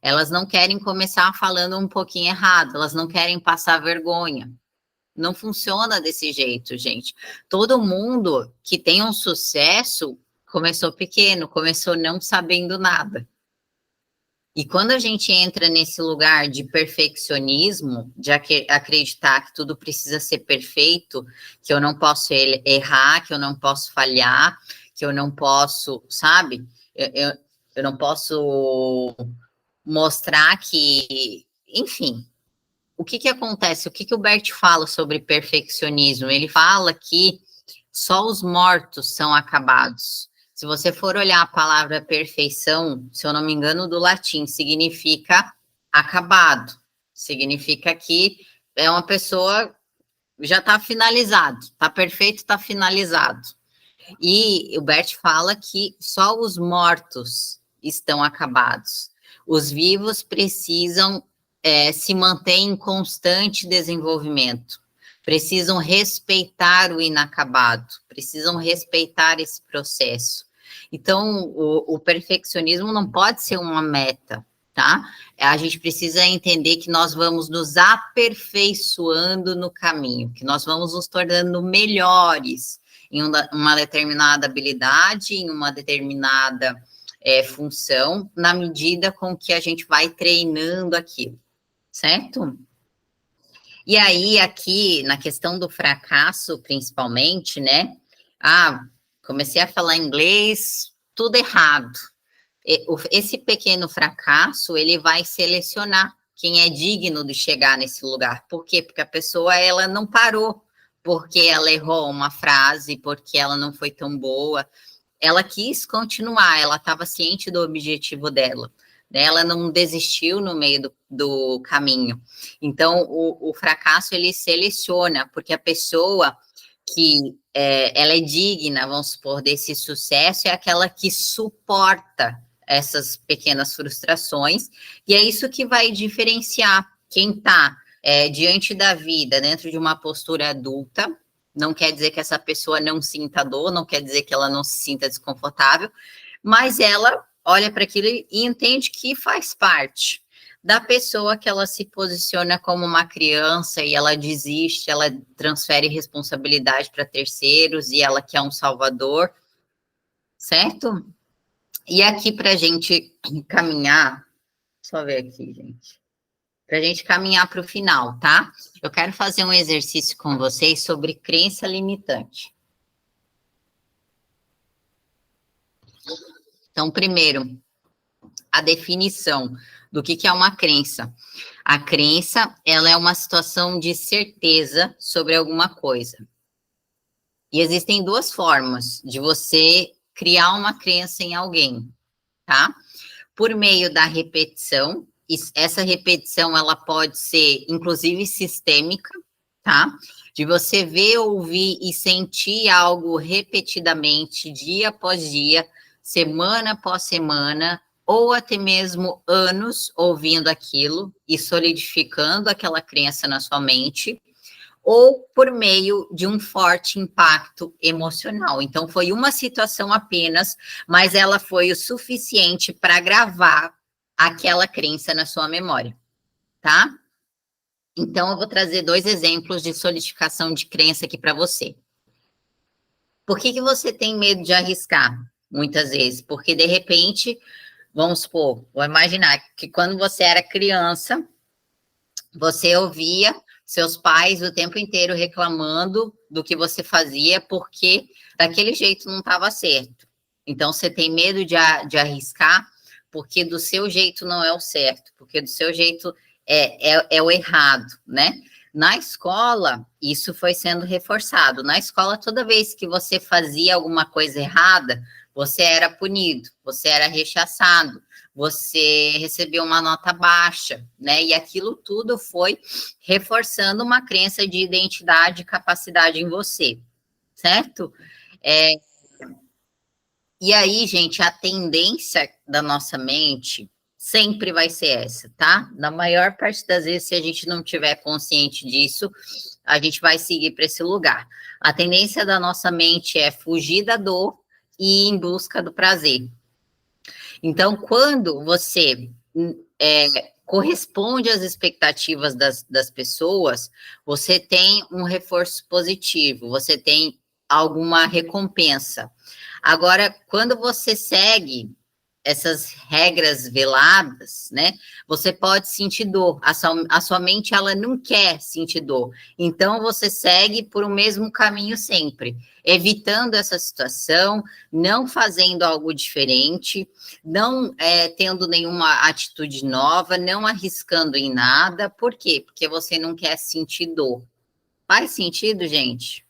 Elas não querem começar falando um pouquinho errado, elas não querem passar vergonha. Não funciona desse jeito, gente. Todo mundo que tem um sucesso começou pequeno, começou não sabendo nada. E quando a gente entra nesse lugar de perfeccionismo, de acreditar que tudo precisa ser perfeito, que eu não posso errar, que eu não posso falhar, que eu não posso, sabe? Eu não posso mostrar que, enfim, o que que acontece? O que que o Bert fala sobre perfeccionismo? Ele fala que só os mortos são acabados. Se você for olhar a palavra perfeição, se eu não me engano, do latim, significa acabado. Significa que é uma pessoa já está finalizado, está perfeito, está finalizado. E o Bert fala que só os mortos estão acabados. Os vivos precisam se manter em constante desenvolvimento, precisam respeitar o inacabado, precisam respeitar esse processo. Então, o perfeccionismo não pode ser uma meta, tá? A gente precisa entender que nós vamos nos aperfeiçoando no caminho, que nós vamos nos tornando melhores em uma determinada habilidade, em uma determinada função, na medida com que a gente vai treinando aquilo, certo? E aí, aqui, na questão do fracasso, principalmente, né? Comecei a falar inglês, tudo errado. Esse pequeno fracasso, ele vai selecionar quem é digno de chegar nesse lugar. Por quê? Porque a pessoa, ela não parou porque ela errou uma frase, porque ela não foi tão boa. Ela quis continuar, ela estava ciente do objetivo dela. Né? Ela não desistiu no meio do caminho. Então, o fracasso, ele seleciona, porque a pessoa que ela é digna, vamos supor, desse sucesso, é aquela que suporta essas pequenas frustrações, e é isso que vai diferenciar quem está diante da vida, dentro de uma postura adulta. Não quer dizer que essa pessoa não sinta dor, não quer dizer que ela não se sinta desconfortável, mas ela olha para aquilo e entende que faz parte da pessoa, que ela se posiciona como uma criança e ela desiste, ela transfere responsabilidade para terceiros e ela quer um salvador, certo? E aqui para a gente caminhar, só ver aqui, gente, para a gente caminhar para o final, tá? Eu quero fazer um exercício com vocês sobre crença limitante. Então, primeiro, a definição do que é uma crença. A crença, ela é uma situação de certeza sobre alguma coisa. E existem duas formas de você criar uma crença em alguém, tá? Por meio da repetição, e essa repetição, ela pode ser, inclusive, sistêmica, tá? De você ver, ouvir e sentir algo repetidamente, dia após dia, semana após semana, ou até mesmo anos ouvindo aquilo e solidificando aquela crença na sua mente, ou por meio de um forte impacto emocional. Então, foi uma situação apenas, mas ela foi o suficiente para gravar aquela crença na sua memória, tá? Então, eu vou trazer 2 exemplos de solidificação de crença aqui para você. Por que você tem medo de arriscar? Muitas vezes, porque de repente, vamos supor, vou imaginar que quando você era criança, você ouvia seus pais o tempo inteiro reclamando do que você fazia, porque daquele jeito não estava certo. Então, você tem medo de arriscar, porque do seu jeito não é o certo, porque do seu jeito é o errado, né? Na escola, isso foi sendo reforçado. Na escola, toda vez que você fazia alguma coisa errada, você era punido, você era rechaçado, você recebeu uma nota baixa, né? E aquilo tudo foi reforçando uma crença de identidade e capacidade em você, certo? E aí, gente, a tendência da nossa mente sempre vai ser essa, tá? Na maior parte das vezes, se a gente não tiver consciente disso, a gente vai seguir para esse lugar. A tendência da nossa mente é fugir da dor e ir em busca do prazer. Então, quando você corresponde às expectativas das pessoas, você tem um reforço positivo, você tem alguma recompensa. Agora, quando você segue essas regras veladas, né, você pode sentir dor. A sua mente, ela não quer sentir dor. Então, você segue por o mesmo caminho sempre, evitando essa situação, não fazendo algo diferente, não tendo nenhuma atitude nova, não arriscando em nada. Por quê? Porque você não quer sentir dor. Faz sentido, gente?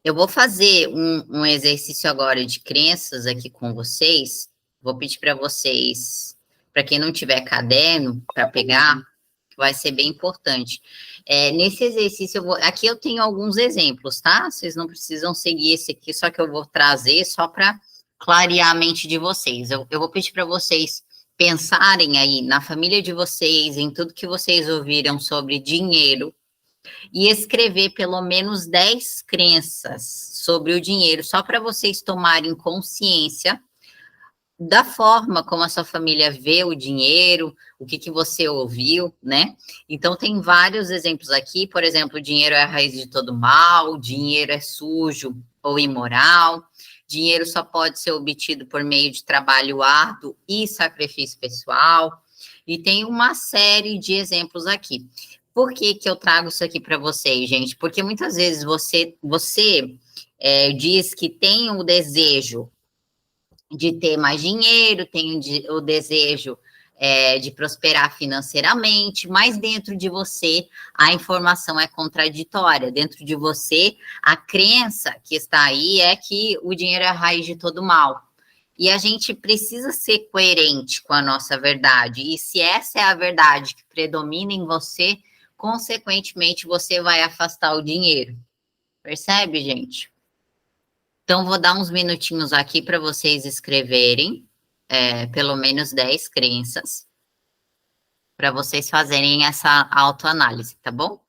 Eu vou fazer um exercício agora de crenças aqui com vocês. Vou pedir para vocês, para quem não tiver caderno para pegar, vai ser bem importante. Nesse exercício, aqui eu tenho alguns exemplos, tá? Vocês não precisam seguir esse aqui, só que eu vou trazer só para clarear a mente de vocês. Eu vou pedir para vocês pensarem aí na família de vocês, em tudo que vocês ouviram sobre dinheiro, e escrever pelo menos 10 crenças sobre o dinheiro, só para vocês tomarem consciência da forma como a sua família vê o dinheiro, o que você ouviu, né? Então, tem vários exemplos aqui, por exemplo, dinheiro é a raiz de todo mal, dinheiro é sujo ou imoral, dinheiro só pode ser obtido por meio de trabalho árduo e sacrifício pessoal, e tem uma série de exemplos aqui. Por que eu trago isso aqui para vocês, gente? Porque muitas vezes você diz que tem o desejo de ter mais dinheiro, tem o desejo de prosperar financeiramente, mas dentro de você a informação é contraditória. Dentro de você, a crença que está aí é que o dinheiro é a raiz de todo mal. E a gente precisa ser coerente com a nossa verdade. E se essa é a verdade que predomina em você, consequentemente, você vai afastar o dinheiro. Percebe, gente? Então, vou dar uns minutinhos aqui para vocês escreverem pelo menos 10 crenças, para vocês fazerem essa autoanálise, tá bom?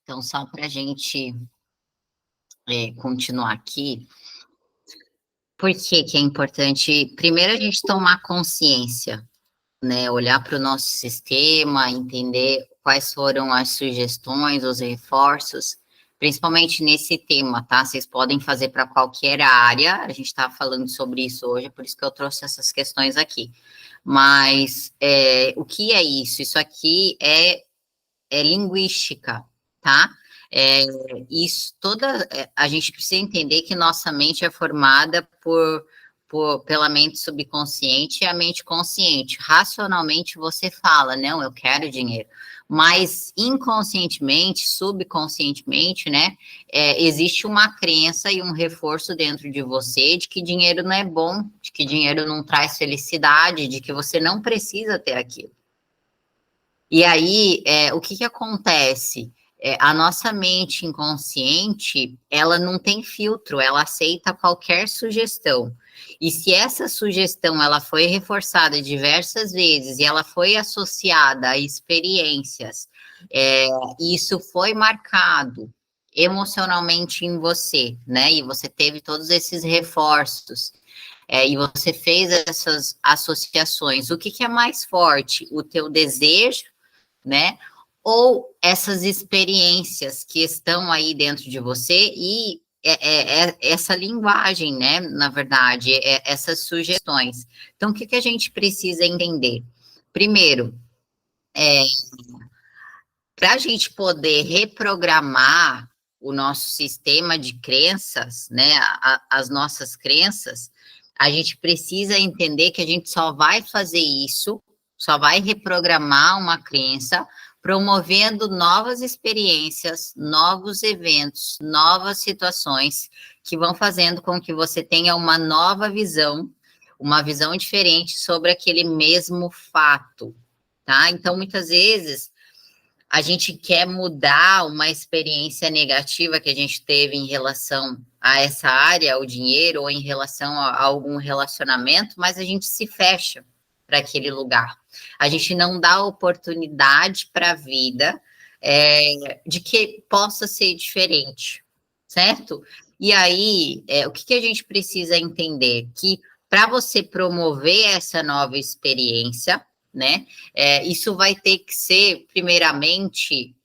Então, só para a gente continuar aqui, por que é importante, primeiro, a gente tomar consciência, né? Olhar para o nosso sistema, entender quais foram as sugestões, os reforços, principalmente nesse tema, tá? Vocês podem fazer para qualquer área, a gente está falando sobre isso hoje, por isso que eu trouxe essas questões aqui. mas o que é isso? Isso aqui é linguística, tá? A gente precisa entender que nossa mente é formada pela mente subconsciente e a mente consciente. Racionalmente você fala, não, eu quero dinheiro, mas inconscientemente, subconscientemente, né, existe uma crença e um reforço dentro de você de que dinheiro não é bom, de que dinheiro não traz felicidade, de que você não precisa ter aquilo. E aí, o que acontece? A nossa mente inconsciente, ela não tem filtro, ela aceita qualquer sugestão. E se essa sugestão ela foi reforçada diversas vezes e ela foi associada a experiências, isso foi marcado emocionalmente em você, né? E você teve todos esses reforços. E você fez essas associações. O que é mais forte? O teu desejo, né? Ou essas experiências que estão aí dentro de você e essa linguagem, né? Na verdade, essas sugestões. Então, o que a gente precisa entender? Primeiro, para a gente poder reprogramar o nosso sistema de crenças, né? As nossas crenças, a gente precisa entender que a gente só vai fazer isso, só vai reprogramar uma crença promovendo novas experiências, novos eventos, novas situações que vão fazendo com que você tenha uma nova visão, uma visão diferente sobre aquele mesmo fato, tá? Então, muitas vezes, a gente quer mudar uma experiência negativa que a gente teve em relação a essa área, ao dinheiro, ou em relação a algum relacionamento, mas a gente se fecha para aquele lugar. A gente não dá oportunidade para a vida de que possa ser diferente, certo? E aí, o que a gente precisa entender? Que para você promover essa nova experiência, né, isso vai ter que ser, primeiramente,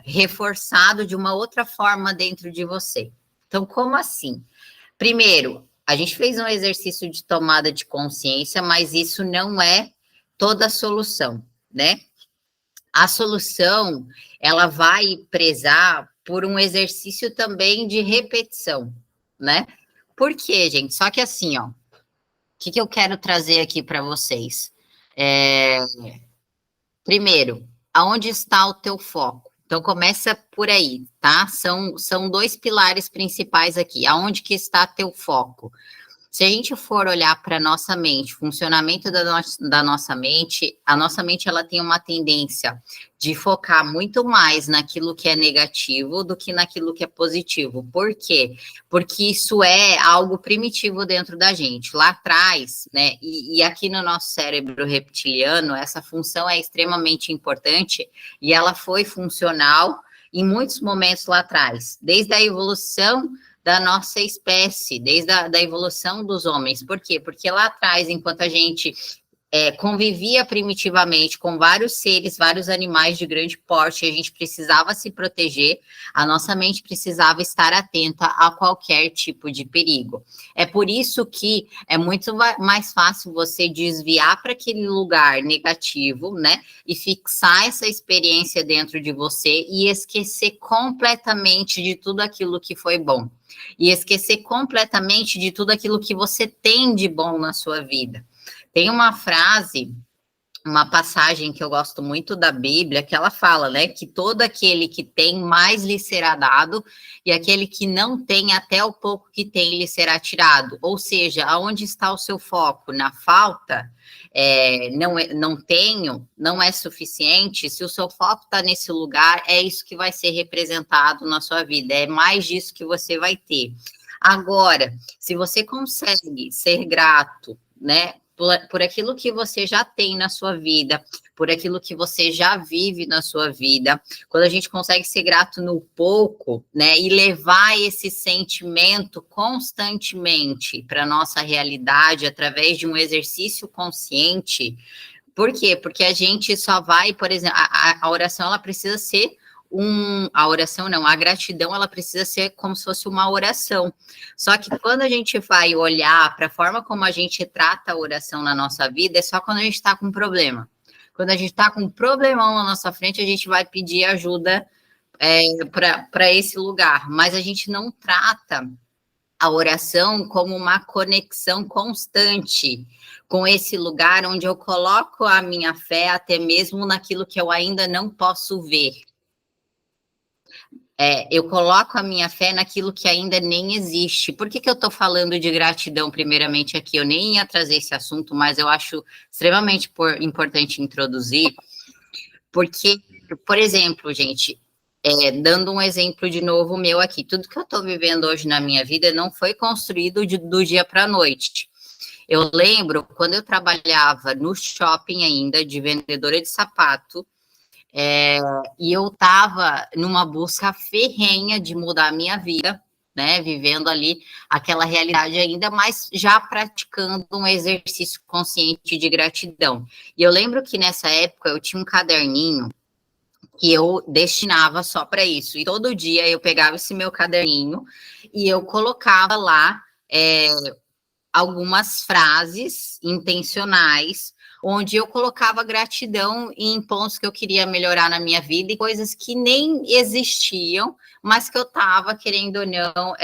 reforçado de uma outra forma dentro de você. Então, como assim? Primeiro, a gente fez um exercício de tomada de consciência, mas isso não é toda a solução, né? A solução, ela vai prezar por um exercício também de repetição, né? Por quê, gente? Só que assim, ó, o que eu quero trazer aqui para vocês? Primeiro, aonde está o teu foco? Então, começa por aí, tá? São dois pilares principais aqui. Aonde que está teu foco? Se a gente for olhar para a nossa mente, funcionamento da nossa mente, a nossa mente ela tem uma tendência de focar muito mais naquilo que é negativo do que naquilo que é positivo. Por quê? Porque isso é algo primitivo dentro da gente. Lá atrás, né, e aqui no nosso cérebro reptiliano, essa função é extremamente importante e ela foi funcional em muitos momentos lá atrás, desde a evolução da nossa espécie, desde a evolução dos homens. Por quê? Porque lá atrás, enquanto a gente convivia primitivamente com vários seres, vários animais de grande porte, a gente precisava se proteger, a nossa mente precisava estar atenta a qualquer tipo de perigo. É por isso que é muito mais fácil você desviar para aquele lugar negativo, né, e fixar essa experiência dentro de você e esquecer completamente de tudo aquilo que foi bom. E esquecer completamente de tudo aquilo que você tem de bom na sua vida. Tem uma frase, uma passagem que eu gosto muito da Bíblia, que ela fala, né, que todo aquele que tem, mais lhe será dado, e aquele que não tem, até o pouco que tem, lhe será tirado. Ou seja, aonde está o seu foco? Na falta? Não tenho, não é suficiente. Se o seu foco está nesse lugar, é isso que vai ser representado na sua vida, é mais disso que você vai ter. Agora, se você consegue ser grato, né, por aquilo que você já tem na sua vida, por aquilo que você já vive na sua vida, quando a gente consegue ser grato no pouco, né, e levar esse sentimento constantemente para a nossa realidade através de um exercício consciente. Por quê? Porque a gente só vai, por exemplo, a oração ela precisa ser a oração não, a gratidão, ela precisa ser como se fosse uma oração. Só que quando a gente vai olhar para a forma como a gente trata a oração na nossa vida, é só quando a gente está com um problema. Quando a gente está com um problemão na nossa frente, a gente vai pedir ajuda para esse lugar, mas a gente não trata a oração como uma conexão constante com esse lugar onde eu coloco a minha fé até mesmo naquilo que eu ainda não posso ver. Eu coloco a minha fé naquilo que ainda nem existe. Por que eu estou falando de gratidão primeiramente aqui? Eu nem ia trazer esse assunto, mas eu acho extremamente importante introduzir, porque, por exemplo, gente, dando um exemplo de novo meu aqui, tudo que eu estou vivendo hoje na minha vida não foi construído do dia para a noite. Eu lembro, quando eu trabalhava no shopping ainda, de vendedora de sapato, e eu estava numa busca ferrenha de mudar a minha vida, né, vivendo ali aquela realidade ainda, mas já praticando um exercício consciente de gratidão. E eu lembro que nessa época eu tinha um caderninho que eu destinava só para isso. E todo dia eu pegava esse meu caderninho e eu colocava lá algumas frases intencionais, onde eu colocava gratidão em pontos que eu queria melhorar na minha vida e coisas que nem existiam, mas que eu estava, querendo ou não,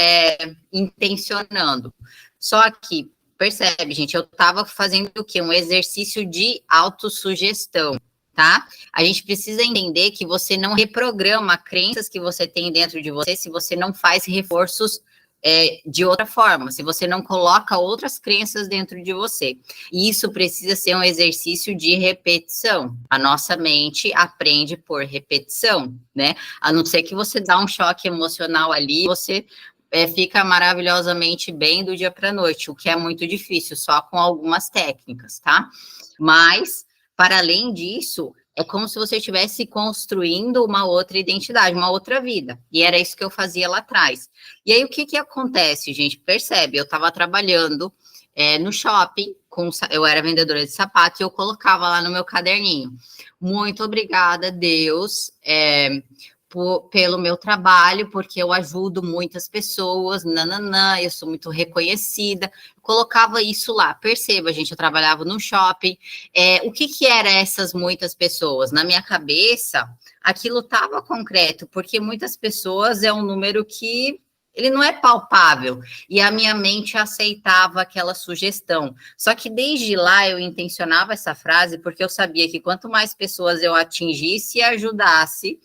intencionando. Só que, percebe, gente, eu estava fazendo o quê? Um exercício de autossugestão. Tá? A gente precisa entender que você não reprograma crenças que você tem dentro de você se você não faz reforços de outra forma, se você não coloca outras crenças dentro de você. E isso precisa ser um exercício de repetição. A nossa mente aprende por repetição, né? A não ser que você dá um choque emocional ali, você fica maravilhosamente bem do dia para a noite, o que é muito difícil, só com algumas técnicas, tá? Mas para além disso, é como se você estivesse construindo uma outra identidade, uma outra vida. E era isso que eu fazia lá atrás. E aí, o que acontece, gente? Percebe, eu estava trabalhando no shopping, eu era vendedora de sapato, e eu colocava lá no meu caderninho. Muito obrigada, Deus, pelo meu trabalho, porque eu ajudo muitas pessoas, nananã, eu sou muito reconhecida. Eu colocava isso lá. Perceba, gente, eu trabalhava no shopping. O que era essas muitas pessoas? Na minha cabeça, aquilo estava concreto, porque muitas pessoas é um número que ele não é palpável, e a minha mente aceitava aquela sugestão. Só que desde lá eu intencionava essa frase, porque eu sabia que quanto mais pessoas eu atingisse e ajudasse,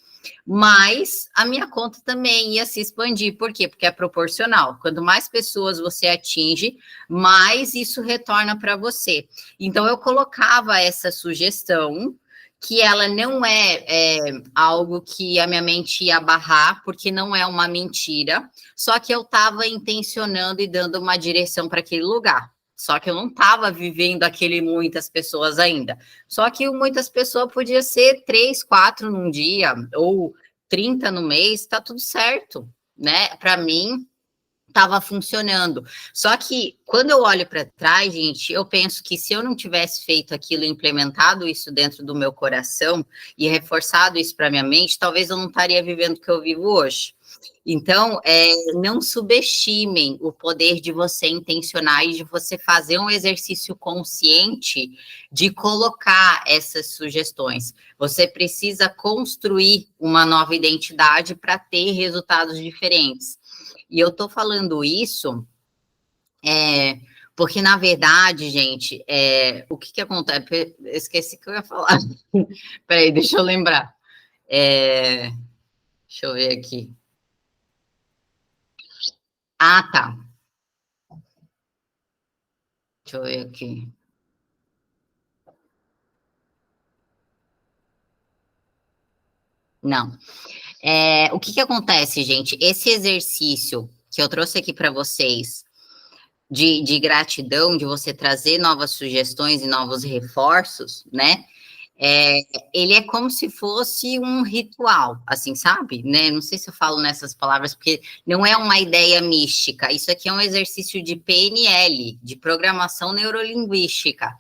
mas a minha conta também ia se expandir. Por quê? Porque é proporcional. Quanto mais pessoas você atinge, mais isso retorna para você. Então, eu colocava essa sugestão, que ela não é algo que a minha mente ia barrar, porque não é uma mentira, só que eu estava intencionando e dando uma direção para aquele lugar. Só que eu não estava vivendo aquele muitas pessoas ainda. Só que muitas pessoas podia ser 3, 4 num dia, ou 30 no mês, tá tudo certo, né? Para mim, estava funcionando. Só que quando eu olho para trás, gente, eu penso que se eu não tivesse feito aquilo, implementado isso dentro do meu coração e reforçado isso para minha mente, talvez eu não estaria vivendo o que eu vivo hoje. Então, não subestimem o poder de você intencionar e de você fazer um exercício consciente de colocar essas sugestões. Você precisa construir uma nova identidade para ter resultados diferentes. E eu tô falando isso porque, na verdade, gente, o que acontece? Eu esqueci o que eu ia falar. Peraí, deixa eu lembrar. Deixa eu ver aqui. Ah, tá. Deixa eu ver aqui. Não. O que acontece, gente? Esse exercício que eu trouxe aqui para vocês de gratidão, de você trazer novas sugestões e novos reforços, né? Ele é como se fosse um ritual, assim, sabe? Né? Não sei se eu falo nessas palavras, porque não é uma ideia mística. Isso aqui é um exercício de PNL, de programação neurolinguística.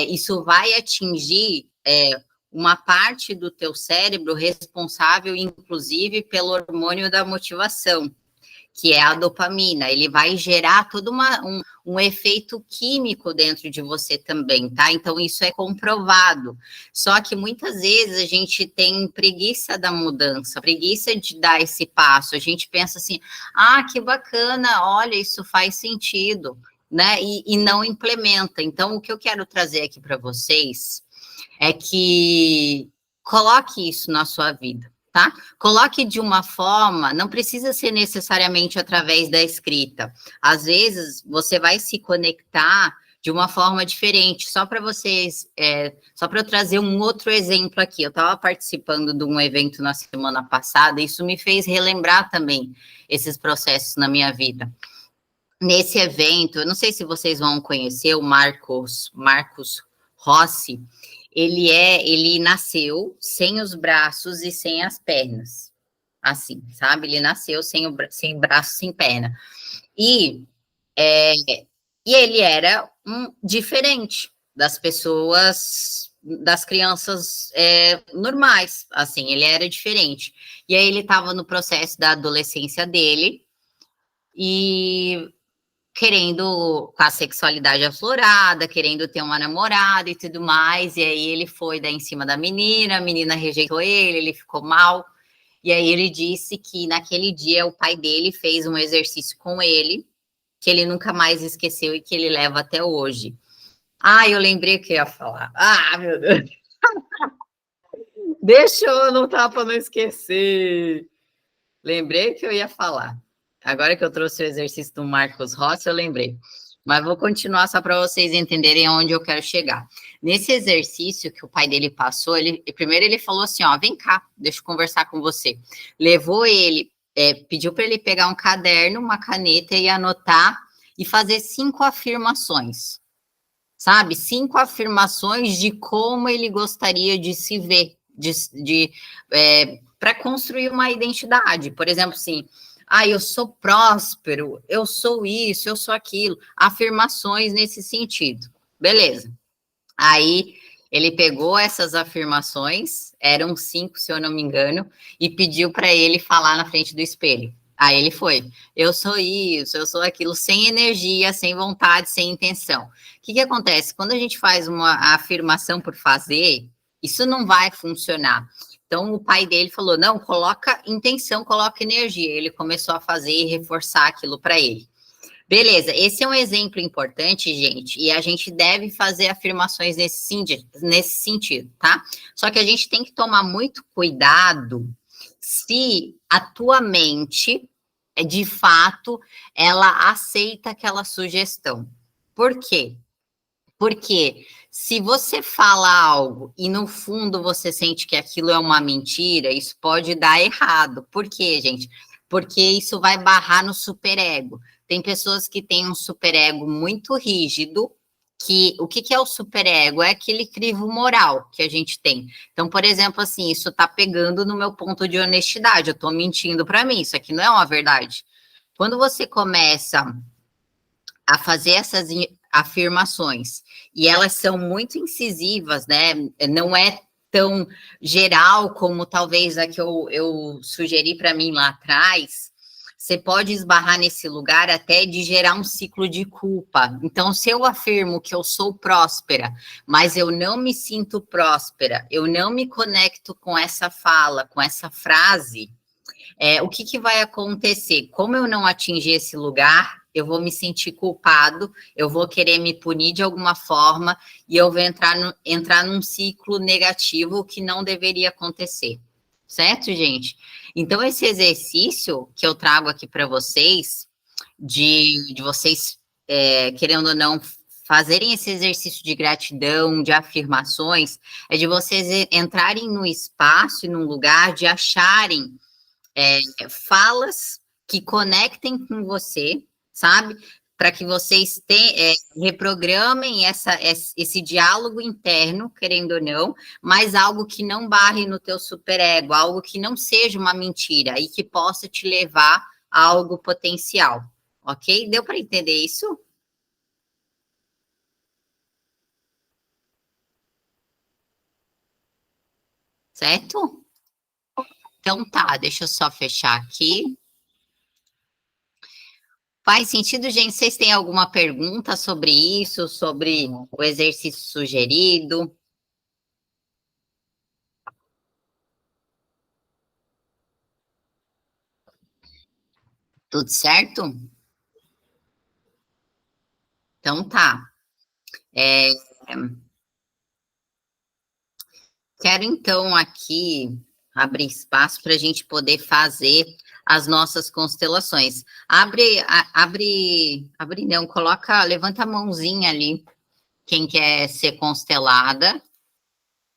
Isso vai atingir uma parte do teu cérebro responsável, inclusive, pelo hormônio da motivação, que é a dopamina. Ele vai gerar todo um efeito químico dentro de você também, tá? Então, isso é comprovado. Só que muitas vezes a gente tem preguiça da mudança, preguiça de dar esse passo. A gente pensa assim, ah, que bacana, olha, isso faz sentido, né? E não implementa. Então, o que eu quero trazer aqui para vocês é que coloque isso na sua vida, tá? Coloque de uma forma, não precisa ser necessariamente através da escrita. Às vezes, você vai se conectar de uma forma diferente, só para vocês, só para eu trazer um outro exemplo aqui. Eu estava participando de um evento na semana passada, e isso me fez relembrar também esses processos na minha vida. Nesse evento, eu não sei se vocês vão conhecer o Marcos Rossi. Ele nasceu sem os braços e sem as pernas, assim, sabe? Ele nasceu sem braço, sem perna. E, e ele era diferente das pessoas, das crianças normais, assim, ele era diferente. E aí ele estava no processo da adolescência dele, e querendo, com a sexualidade aflorada, querendo ter uma namorada e tudo mais, e aí ele foi dar em cima da menina, a menina rejeitou ele ficou mal, e aí ele disse que naquele dia o pai dele fez um exercício com ele, que ele nunca mais esqueceu e que ele leva até hoje. Ah, eu lembrei o que eu ia falar. Ah, meu Deus. Deixa eu anotar para não esquecer. Lembrei que eu ia falar. Agora que eu trouxe o exercício do Marcos Rossi, eu lembrei. Mas vou continuar só para vocês entenderem aonde eu quero chegar. Nesse exercício que o pai dele passou, primeiro ele falou assim, ó, vem cá, deixa eu conversar com você. Levou ele, pediu para ele pegar um caderno, uma caneta e anotar e fazer 5 afirmações, sabe? 5 afirmações de como ele gostaria de se ver, para construir uma identidade. Por exemplo, assim, eu sou próspero, eu sou isso, eu sou aquilo. Afirmações nesse sentido. Beleza. Aí ele pegou essas afirmações, eram 5, se eu não me engano, e pediu para ele falar na frente do espelho. Aí ele foi, eu sou isso, eu sou aquilo, sem energia, sem vontade, sem intenção. O que acontece? Quando a gente faz uma afirmação por fazer, isso não vai funcionar. Então, o pai dele falou, não, coloca intenção, coloca energia. Ele começou a fazer e reforçar aquilo para ele. Beleza, esse é um exemplo importante, gente, e a gente deve fazer afirmações nesse sentido, tá? Só que a gente tem que tomar muito cuidado se a tua mente, de fato, ela aceita aquela sugestão. Por quê? Porque se você fala algo e no fundo você sente que aquilo é uma mentira, isso pode dar errado. Por quê, gente? Porque isso vai barrar no superego. Tem pessoas que têm um superego muito rígido, que o que é o superego? É aquele crivo moral que a gente tem. Então, por exemplo, assim, isso tá pegando no meu ponto de honestidade, eu tô mentindo para mim, isso aqui não é uma verdade. Quando você começa a fazer essas afirmações, e elas são muito incisivas, né? Não é tão geral como talvez a que eu sugeri para mim lá atrás. Você pode esbarrar nesse lugar até de gerar um ciclo de culpa. Então, se eu afirmo que eu sou próspera, mas eu não me sinto próspera, eu não me conecto com essa fala, com essa frase, o que vai acontecer? Como eu não atingi esse lugar, eu vou me sentir culpado, eu vou querer me punir de alguma forma e eu vou entrar num ciclo negativo que não deveria acontecer. Certo, gente? Então, esse exercício que eu trago aqui para vocês, de vocês, querendo ou não, fazerem esse exercício de gratidão, de afirmações, é de vocês entrarem no espaço e num lugar de acharem falas que conectem com você, sabe? Para que vocês reprogramem esse diálogo interno, querendo ou não, mas algo que não barre no teu superego, algo que não seja uma mentira e que possa te levar a algo potencial, ok? Deu para entender isso? certo? Então tá, deixa eu só fechar aqui. Faz sentido, gente? Vocês têm alguma pergunta sobre isso, sobre o exercício sugerido? Tudo certo? Então tá. É, quero então aqui abrir espaço para a gente poder fazer as nossas constelações. Abre não, levanta a mãozinha ali, quem quer ser constelada,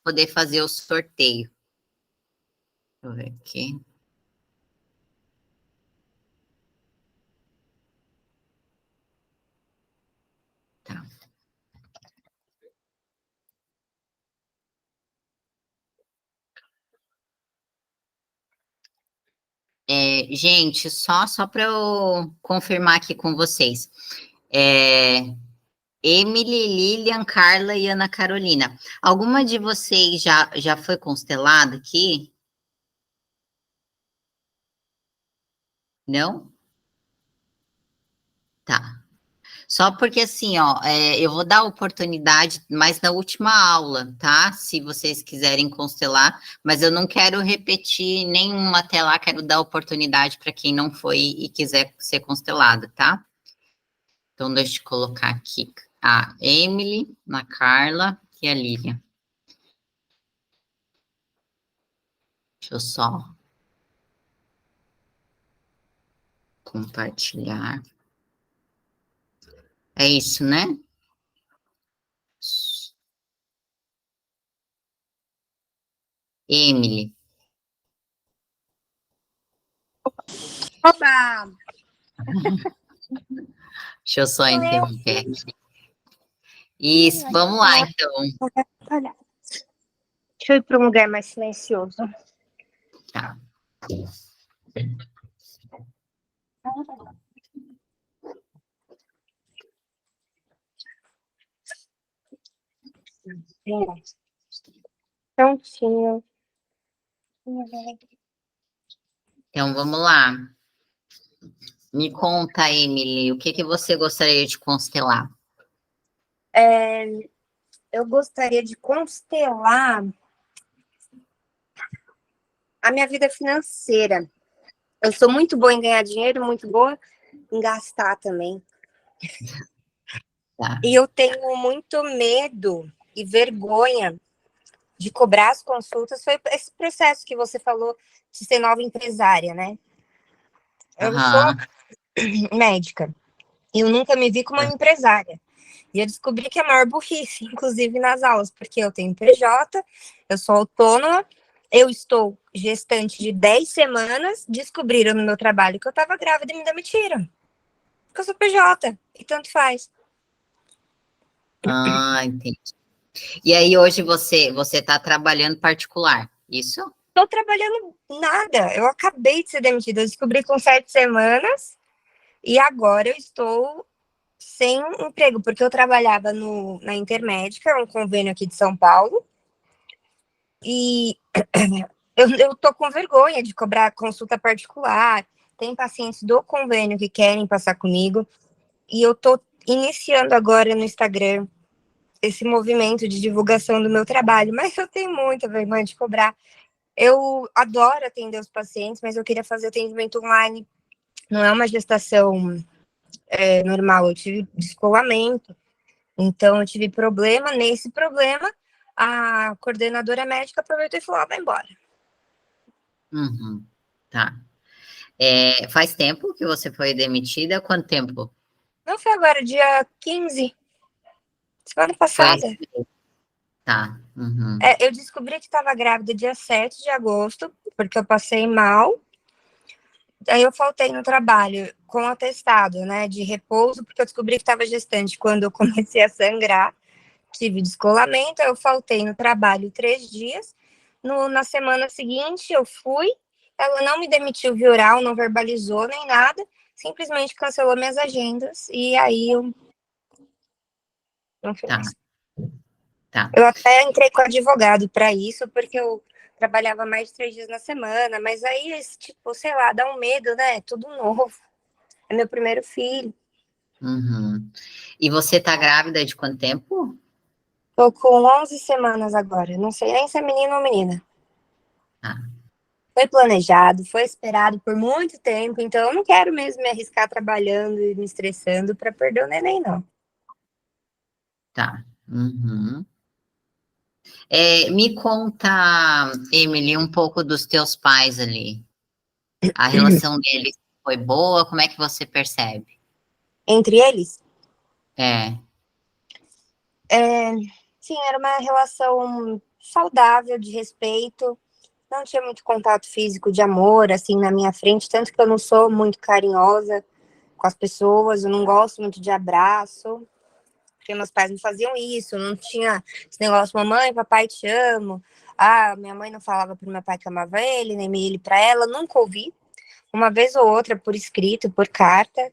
poder fazer o sorteio. Deixa eu ver aqui. Tá. Gente, só para eu confirmar aqui com vocês. Emily, Lilian, Carla e Ana Carolina. Alguma de vocês já foi constelada aqui? Não? Tá. Só porque assim, ó, eu vou dar oportunidade mais na última aula, tá? Se vocês quiserem constelar, mas eu não quero repetir nenhuma até lá, quero dar oportunidade para quem não foi e quiser ser constelada, tá? Então, deixa eu colocar aqui a Emily, a Carla e a Lilian. Deixa eu só compartilhar. É isso, né? Emily. Opa! Deixa eu só interromper aqui. Isso, vamos lá, então. Deixa eu ir para um lugar mais silencioso. Tá. Prontinho. Então, vamos lá. Me conta, Emily, o que você gostaria de constelar? Eu gostaria de constelar a minha vida financeira. Eu sou muito boa em ganhar dinheiro, muito boa em gastar também. Tá. E eu tenho muito medo e vergonha de cobrar as consultas. Foi esse processo que você falou de ser nova empresária, né? Eu sou médica. E eu nunca me vi como uma empresária. E eu descobri que é a maior burrice, inclusive nas aulas, porque eu tenho PJ, eu sou autônoma, eu estou gestante de 10 semanas, descobriram no meu trabalho que eu estava grávida e me demitiram. Porque eu sou PJ, e tanto faz. Entendi. E aí, hoje você está trabalhando particular, isso? Estou trabalhando nada, eu acabei de ser demitida, eu descobri com 7 semanas, e agora eu estou sem emprego, porque eu trabalhava na Intermédica, um convênio aqui de São Paulo, e eu tô com vergonha de cobrar consulta particular. Tem pacientes do convênio que querem passar comigo, e eu tô iniciando agora no Instagram esse movimento de divulgação do meu trabalho, mas eu tenho muita vergonha de cobrar. Eu adoro atender os pacientes, mas eu queria fazer atendimento online. Não é uma gestação normal, eu tive descolamento, então eu tive problema. Nesse problema, a coordenadora médica aproveitou e falou: vai embora. Tá. Faz tempo que você foi demitida? Quanto tempo? Não foi agora, dia 15, semana passada. Tá. Eu descobri que estava grávida dia 7 de agosto, porque eu passei mal. Aí eu faltei no trabalho com atestado, né, de repouso, porque eu descobri que estava gestante quando eu comecei a sangrar. Tive descolamento, eu faltei no trabalho 3 dias. Na semana seguinte, eu fui. Ela não me demitiu via oral, não verbalizou nem nada, simplesmente cancelou minhas agendas. E aí eu não fiz mais. Tá. Eu até entrei com advogado para isso, porque eu trabalhava mais de 3 dias na semana, mas aí, tipo, sei lá, dá um medo, né? Tudo novo. É meu primeiro filho. Uhum. E você tá grávida de quanto tempo? Tô com 11 semanas agora. Não sei nem se é menino ou menina. Ah, Foi planejado, foi esperado por muito tempo, então eu não quero mesmo me arriscar trabalhando e me estressando para perder o neném, não. tá. Uhum. Me conta, Emily, um pouco dos teus pais ali. A relação deles foi boa? Como é que você percebe? Entre eles, É. é, sim, era uma relação saudável, de respeito. Não tinha muito contato físico de amor, assim, na minha frente, tanto que eu não sou muito carinhosa com as pessoas, eu não gosto muito de abraço, porque meus pais não faziam isso, não tinha esse negócio, mamãe, papai, te amo. Ah, minha mãe não falava pro meu pai que amava ele, nem ele para ela, nunca ouvi. Uma vez ou outra, por escrito, por carta.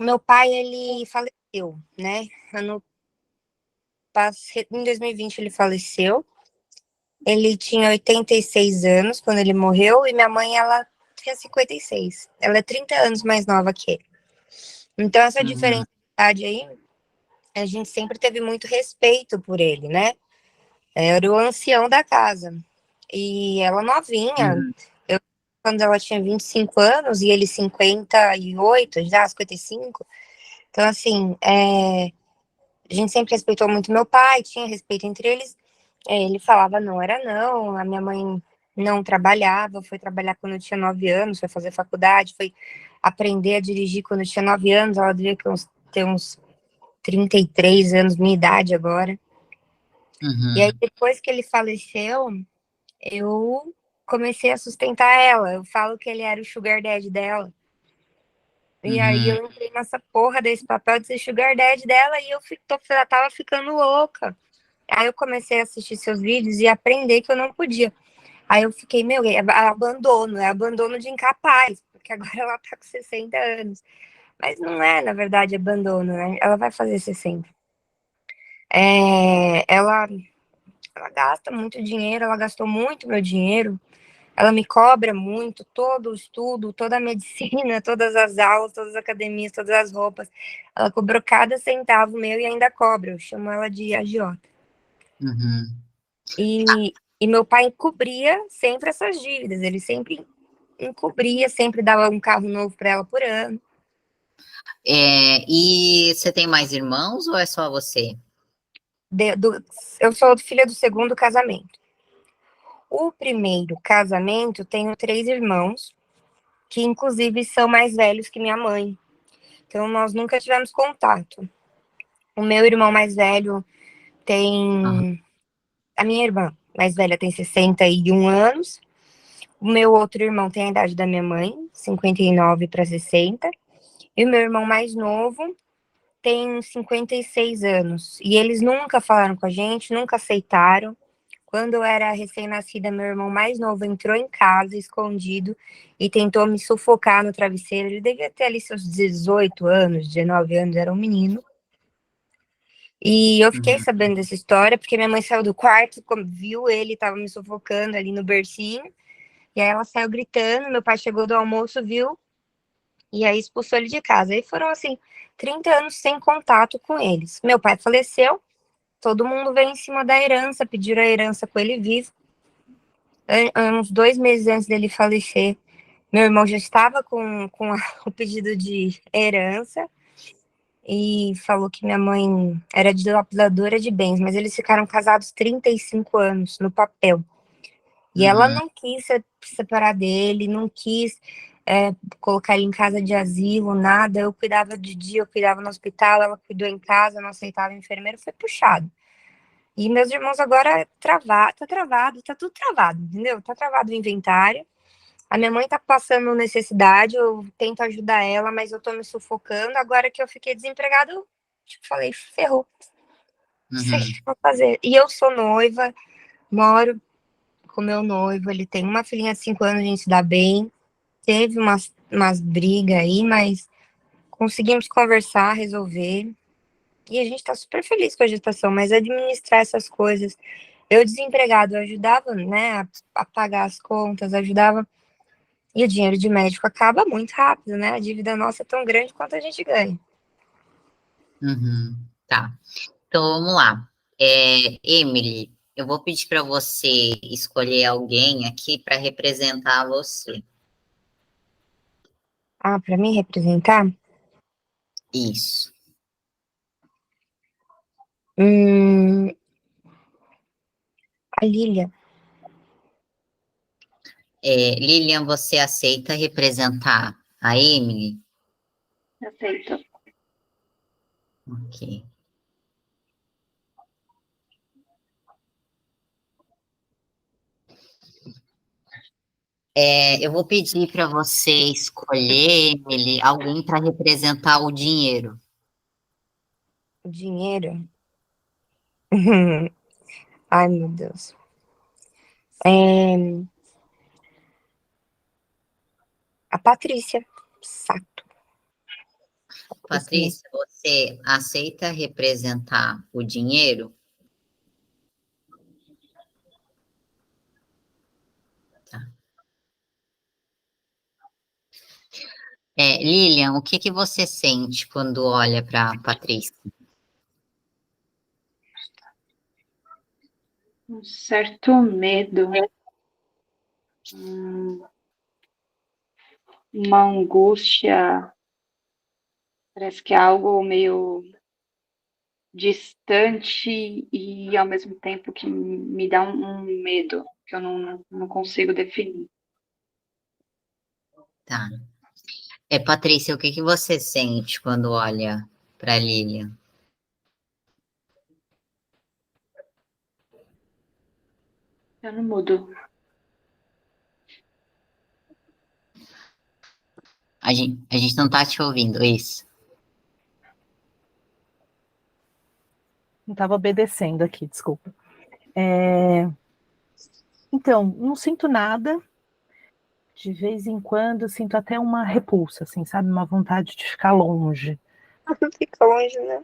Meu pai, ele faleceu, né? Em 2020 ele faleceu. Ele tinha 86 anos quando ele morreu e minha mãe, ela tinha 56. Ela é 30 anos mais nova que ele. Então, essa Uhum. diferença de idade aí, a gente sempre teve muito respeito por ele, né? Era o ancião da casa. E ela novinha, Uhum. eu, quando ela tinha 25 anos e ele 58, já 55. Então, assim, a gente sempre respeitou muito meu pai, tinha respeito entre eles. Ele falava não, era não. A minha mãe não trabalhava, foi trabalhar quando eu tinha 9 anos, foi fazer faculdade, foi aprender a dirigir quando eu tinha 9 anos. Ela devia ter uns 33 anos, minha idade agora. E aí, Uhum. depois que ele faleceu, eu comecei a sustentar ela. Eu falo que ele era o sugar daddy dela. E aí Uhum. eu entrei nessa porra desse papel de ser sugar daddy dela e já tava ficando louca. Aí eu comecei a assistir seus vídeos e aprender que eu não podia. Aí eu fiquei, meu, é abandono de incapaz, porque agora ela tá com 60 anos. Mas não é, na verdade, abandono, né? Ela vai fazer 60. Ela gasta muito dinheiro, ela gastou muito meu dinheiro, ela me cobra muito, todo o estudo, toda a medicina, todas as aulas, todas as academias, todas as roupas. Ela cobrou cada centavo meu e ainda cobra. Eu chamo ela de agiota. Uhum. E meu pai encobria sempre essas dívidas. Ele sempre encobria, sempre dava um carro novo para ela por ano. E você tem mais irmãos ou é só você? Eu sou filha do segundo casamento. O primeiro casamento, tenho 3 irmãos, que inclusive são mais velhos que minha mãe. Então, nós nunca tivemos contato. O meu irmão mais velho Aham. tem. A minha irmã mais velha tem 61 anos. O meu outro irmão tem a idade da minha mãe, 59 para 60. E o meu irmão mais novo tem 56 anos. E eles nunca falaram com a gente, nunca aceitaram. Quando eu era recém-nascida, meu irmão mais novo entrou em casa, escondido, e tentou me sufocar no travesseiro. Ele devia ter ali seus 18 anos, 19 anos, era um menino. E eu fiquei Uhum. sabendo dessa história, porque minha mãe saiu do quarto, viu ele, estava me sufocando ali no bercinho, e aí ela saiu gritando, meu pai chegou do almoço, viu, e aí expulsou ele de casa. Aí foram, assim, 30 anos sem contato com eles. Meu pai faleceu, todo mundo veio em cima da herança, pediram a herança com ele vivo. Uns 2 meses antes dele falecer, meu irmão já estava com o pedido de herança e falou que minha mãe era dilapidadora de bens, mas eles ficaram casados 35 anos no papel. E ela Uhum. não quis se separar dele, não quis colocar ele em casa de asilo, nada. Eu cuidava de dia, eu cuidava no hospital, ela cuidou em casa, não aceitava enfermeiro, foi puxado. E meus irmãos agora tá tudo travado, entendeu? Tá travado o inventário. A minha mãe tá passando necessidade, eu tento ajudar ela, mas eu tô me sufocando. Agora que eu fiquei desempregada, eu tipo, falei, ferrou, não sei o Uhum. que eu vou fazer. E eu sou noiva, moro com meu noivo, ele tem uma filhinha de 5 anos, a gente se dá bem. Teve umas brigas aí, mas conseguimos conversar, resolver. E a gente tá super feliz com a gestação, mas administrar essas coisas Eu desempregado, eu ajudava, né, a pagar as contas, ajudava. E o dinheiro de médico acaba muito rápido, né? A dívida nossa é tão grande quanto a gente ganha. Uhum, tá. Então vamos lá. Emily, eu vou pedir para você escolher alguém aqui para representar você. Ah, para me representar? Isso. Hum, a Lilia. Lilian, você aceita representar a Emily? Aceito. Ok. Eu vou pedir para você escolher, Emily, alguém para representar o dinheiro. O dinheiro. Ai, meu Deus. A Patrícia Sato. Patrícia, você aceita representar o dinheiro? Tá. Lilian, o que você sente quando olha para Patrícia? Um certo medo. Uma angústia. Parece que é algo meio distante e ao mesmo tempo que me dá um medo que eu não consigo definir. Tá. Patrícia, o que você sente quando olha para Lilian? Eu não mudo. A gente não está te ouvindo, isso. Não estava obedecendo aqui, desculpa. Então, não sinto nada. De vez em quando, sinto até uma repulsa, assim, sabe? Uma vontade de ficar longe. Fica longe, né?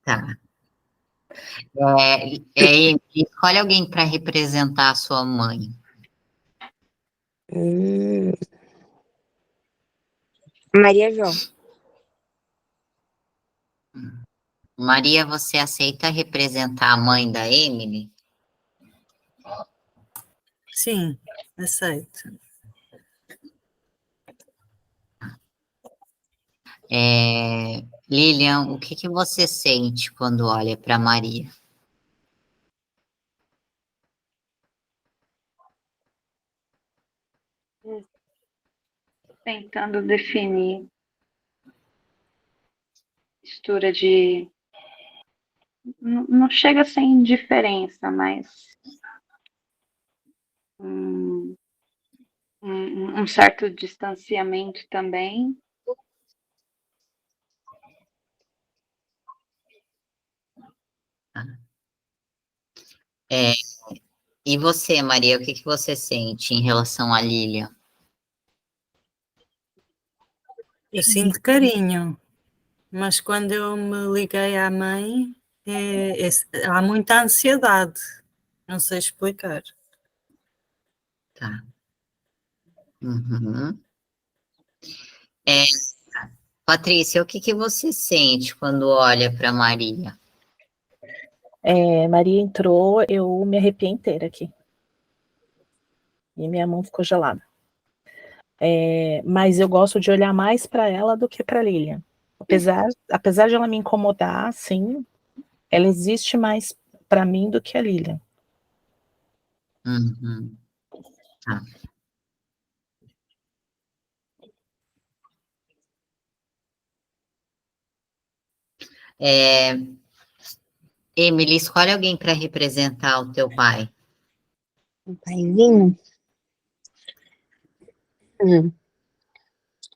Tá. Escolhe alguém para representar a sua mãe. Maria João. Maria, você aceita representar a mãe da Emily? Sim, aceito. Lilian, o que você sente quando olha para Maria? Tentando definir mistura de. Não chega a ser indiferença, mas um certo distanciamento também. E você, Maria, o que você sente em relação a Lilian? Eu sinto carinho, mas quando eu me liguei à mãe, há muita ansiedade. Não sei explicar. Tá. Uhum. Patrícia, o que você sente quando olha para Maria? Maria entrou, eu me arrepiei inteira aqui. E minha mão ficou gelada. Mas eu gosto de olhar mais para ela do que para Lilian. Apesar de ela me incomodar, sim, ela existe mais para mim do que a Lilian. Uhum. Tá. Emily, escolhe alguém para representar o teu pai. Um paizinho.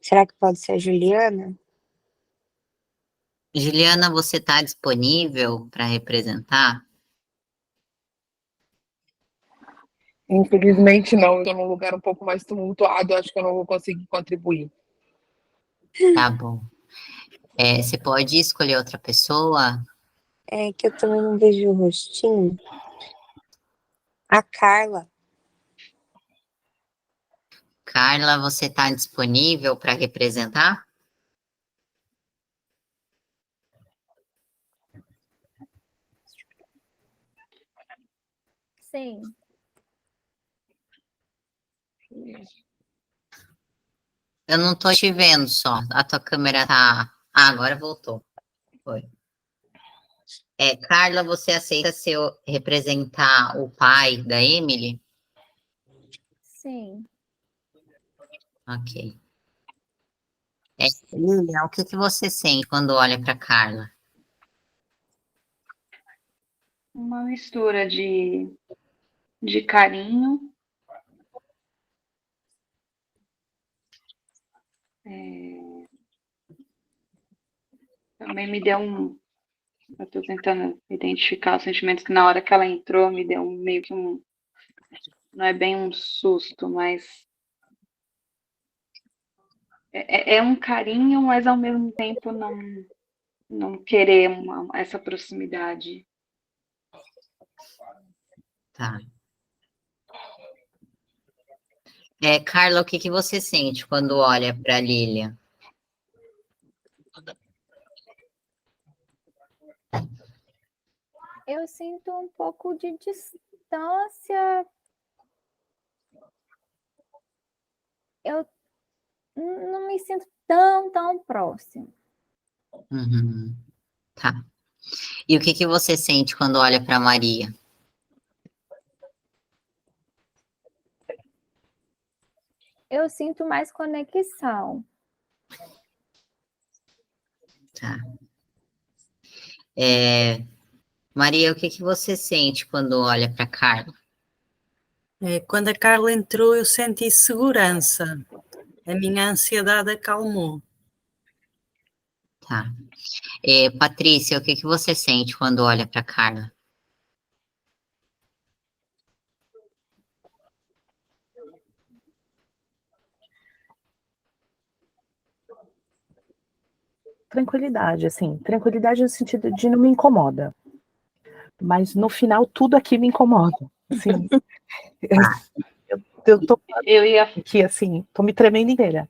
Será que pode ser a Juliana? Juliana, você está disponível para representar? Infelizmente não, eu estou num lugar um pouco mais tumultuado, acho que eu não vou conseguir contribuir. Tá bom. Você pode escolher outra pessoa? É que eu também não vejo o rostinho. A Carla. Carla, você está disponível para representar? Sim. Eu não estou te vendo só. A tua câmera tá. Ah, agora voltou. Foi. Carla, você aceita representar o pai da Emily? Sim. Ok. Lilian, o que você sente quando olha para Carla? Uma mistura de carinho, também me deu um. Eu tô tentando identificar os sentimentos que na hora que ela entrou me deu meio que um. Não é bem um susto, mas é um carinho, mas ao mesmo tempo não querer essa proximidade. Tá. Carla, o que você sente quando olha para Lilian? Eu sinto um pouco de distância. Eu não me sinto tão próximo. Uhum. Tá. E o que você sente quando olha para Maria? Eu sinto mais conexão. Tá. Maria, o que você sente quando olha para Carla? Quando a Carla entrou, eu senti segurança. A minha ansiedade acalmou. Tá. Patrícia, o que você sente quando olha para Carla? Tranquilidade, assim, tranquilidade no sentido de não me incomoda. Mas no final tudo aqui me incomoda. Assim, eu tô Eu ia, aqui, assim, tô me tremendo inteira.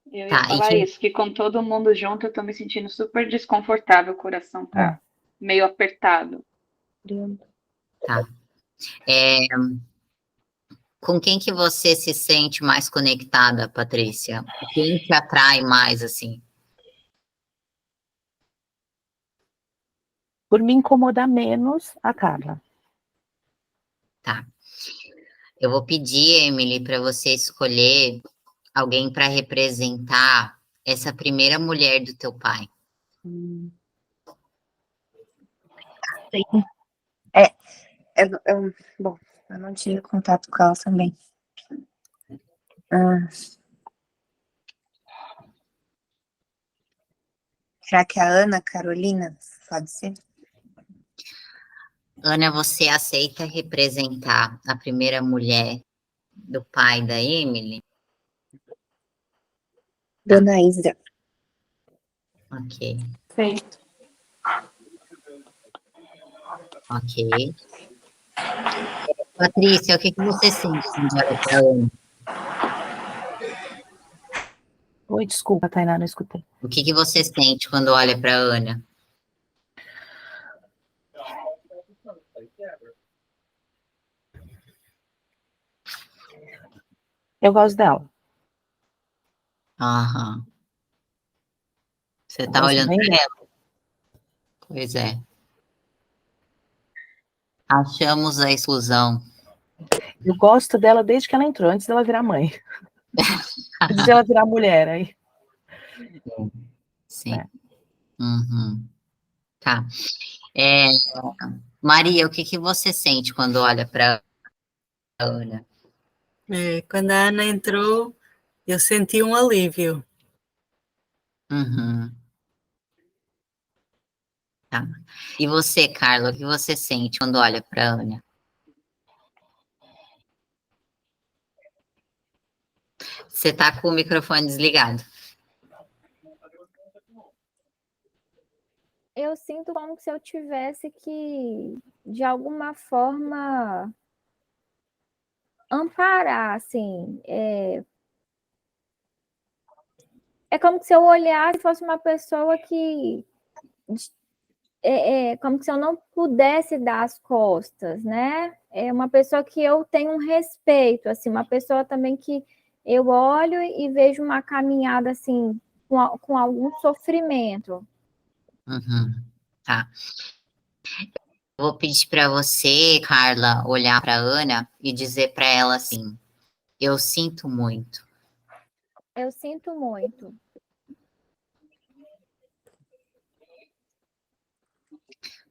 eu ia Tá. falar isso, que com todo mundo junto eu tô me sentindo super desconfortável, o coração tá meio apertado. Tá. Com quem que você se sente mais conectada, Patrícia? Quem te atrai mais, assim? Por me incomodar menos a Carla. Tá. Eu vou pedir, Emily, para você escolher alguém para representar essa primeira mulher do teu pai. Sim. Bom, eu não tive contato com ela também. Será que a Ana Carolina pode ser? Ana, você aceita representar a primeira mulher do pai da Emily? Dona Isa. Ok, Feito. ok. Patrícia, o que você sente quando olha para Ana? Oi, desculpa, Tainá, não escutei. O que você sente quando olha para Ana? Eu gosto dela. Aham. Você Eu tá gosto olhando bem para dela. ela? Pois é. Achamos a exclusão. Eu gosto dela desde que ela entrou, antes dela virar mãe. Antes dela virar mulher. Aí. Sim. Uhum. Tá. Maria, o que você sente quando olha para Ana? Quando a Ana entrou, eu senti um alívio. Uhum. Tá. E você, Carla, o que você sente quando olha para Ana? Você tá com o microfone desligado. eu sinto como se eu tivesse que, de alguma forma, amparar, assim. É como se eu olhasse e fosse uma pessoa que como se eu não pudesse dar as costas, né? É uma pessoa que eu tenho um respeito, assim, uma pessoa também que eu olho e vejo uma caminhada assim com algum sofrimento. Uhum. Tá. Vou pedir para você, Carla, olhar para Ana e dizer para ela assim: eu sinto muito. Eu sinto muito.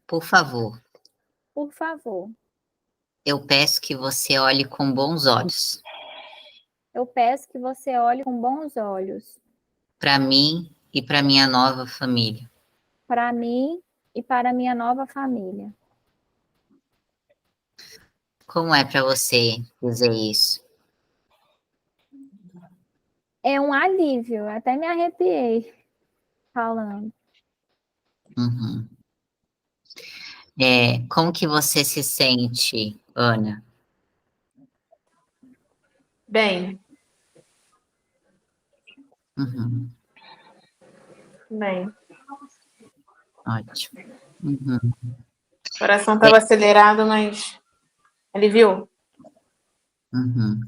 Por favor, Por favor, eu peço que você olhe com bons olhos eu peço que você olhe com bons olhos para mim e para minha nova família. para mim e para minha nova família. Como é para você dizer isso? É um alívio, até me arrepiei falando. Uhum. Como que você se sente, Ana? Bem, Uhum. bem. Ótimo. Uhum. O coração estava acelerado, mas aliviou. Uhum.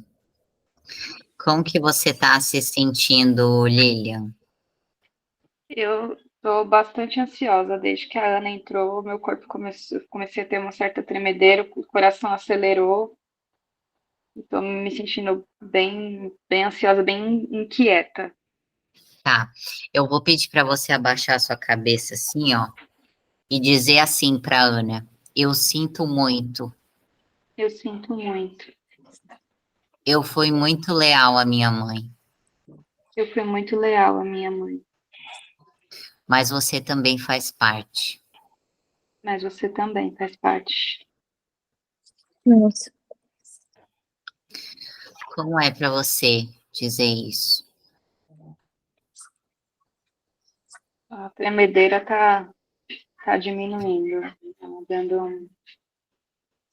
Como que você está se sentindo, Lilian? Eu estou bastante ansiosa. Desde que a Ana entrou, meu corpo comecei a ter uma certa tremedeira, o coração acelerou. Estou me sentindo bem, bem ansiosa, bem inquieta. Tá. Eu vou pedir para você abaixar a sua cabeça assim, ó, e dizer assim para Ana: eu sinto muito. Eu sinto muito. Eu fui muito leal à minha mãe, Eu fui muito leal à minha mãe, mas você também faz parte. mas você também faz parte. Nossa. Como é para você dizer isso? A tremedeira tá diminuindo, tá dando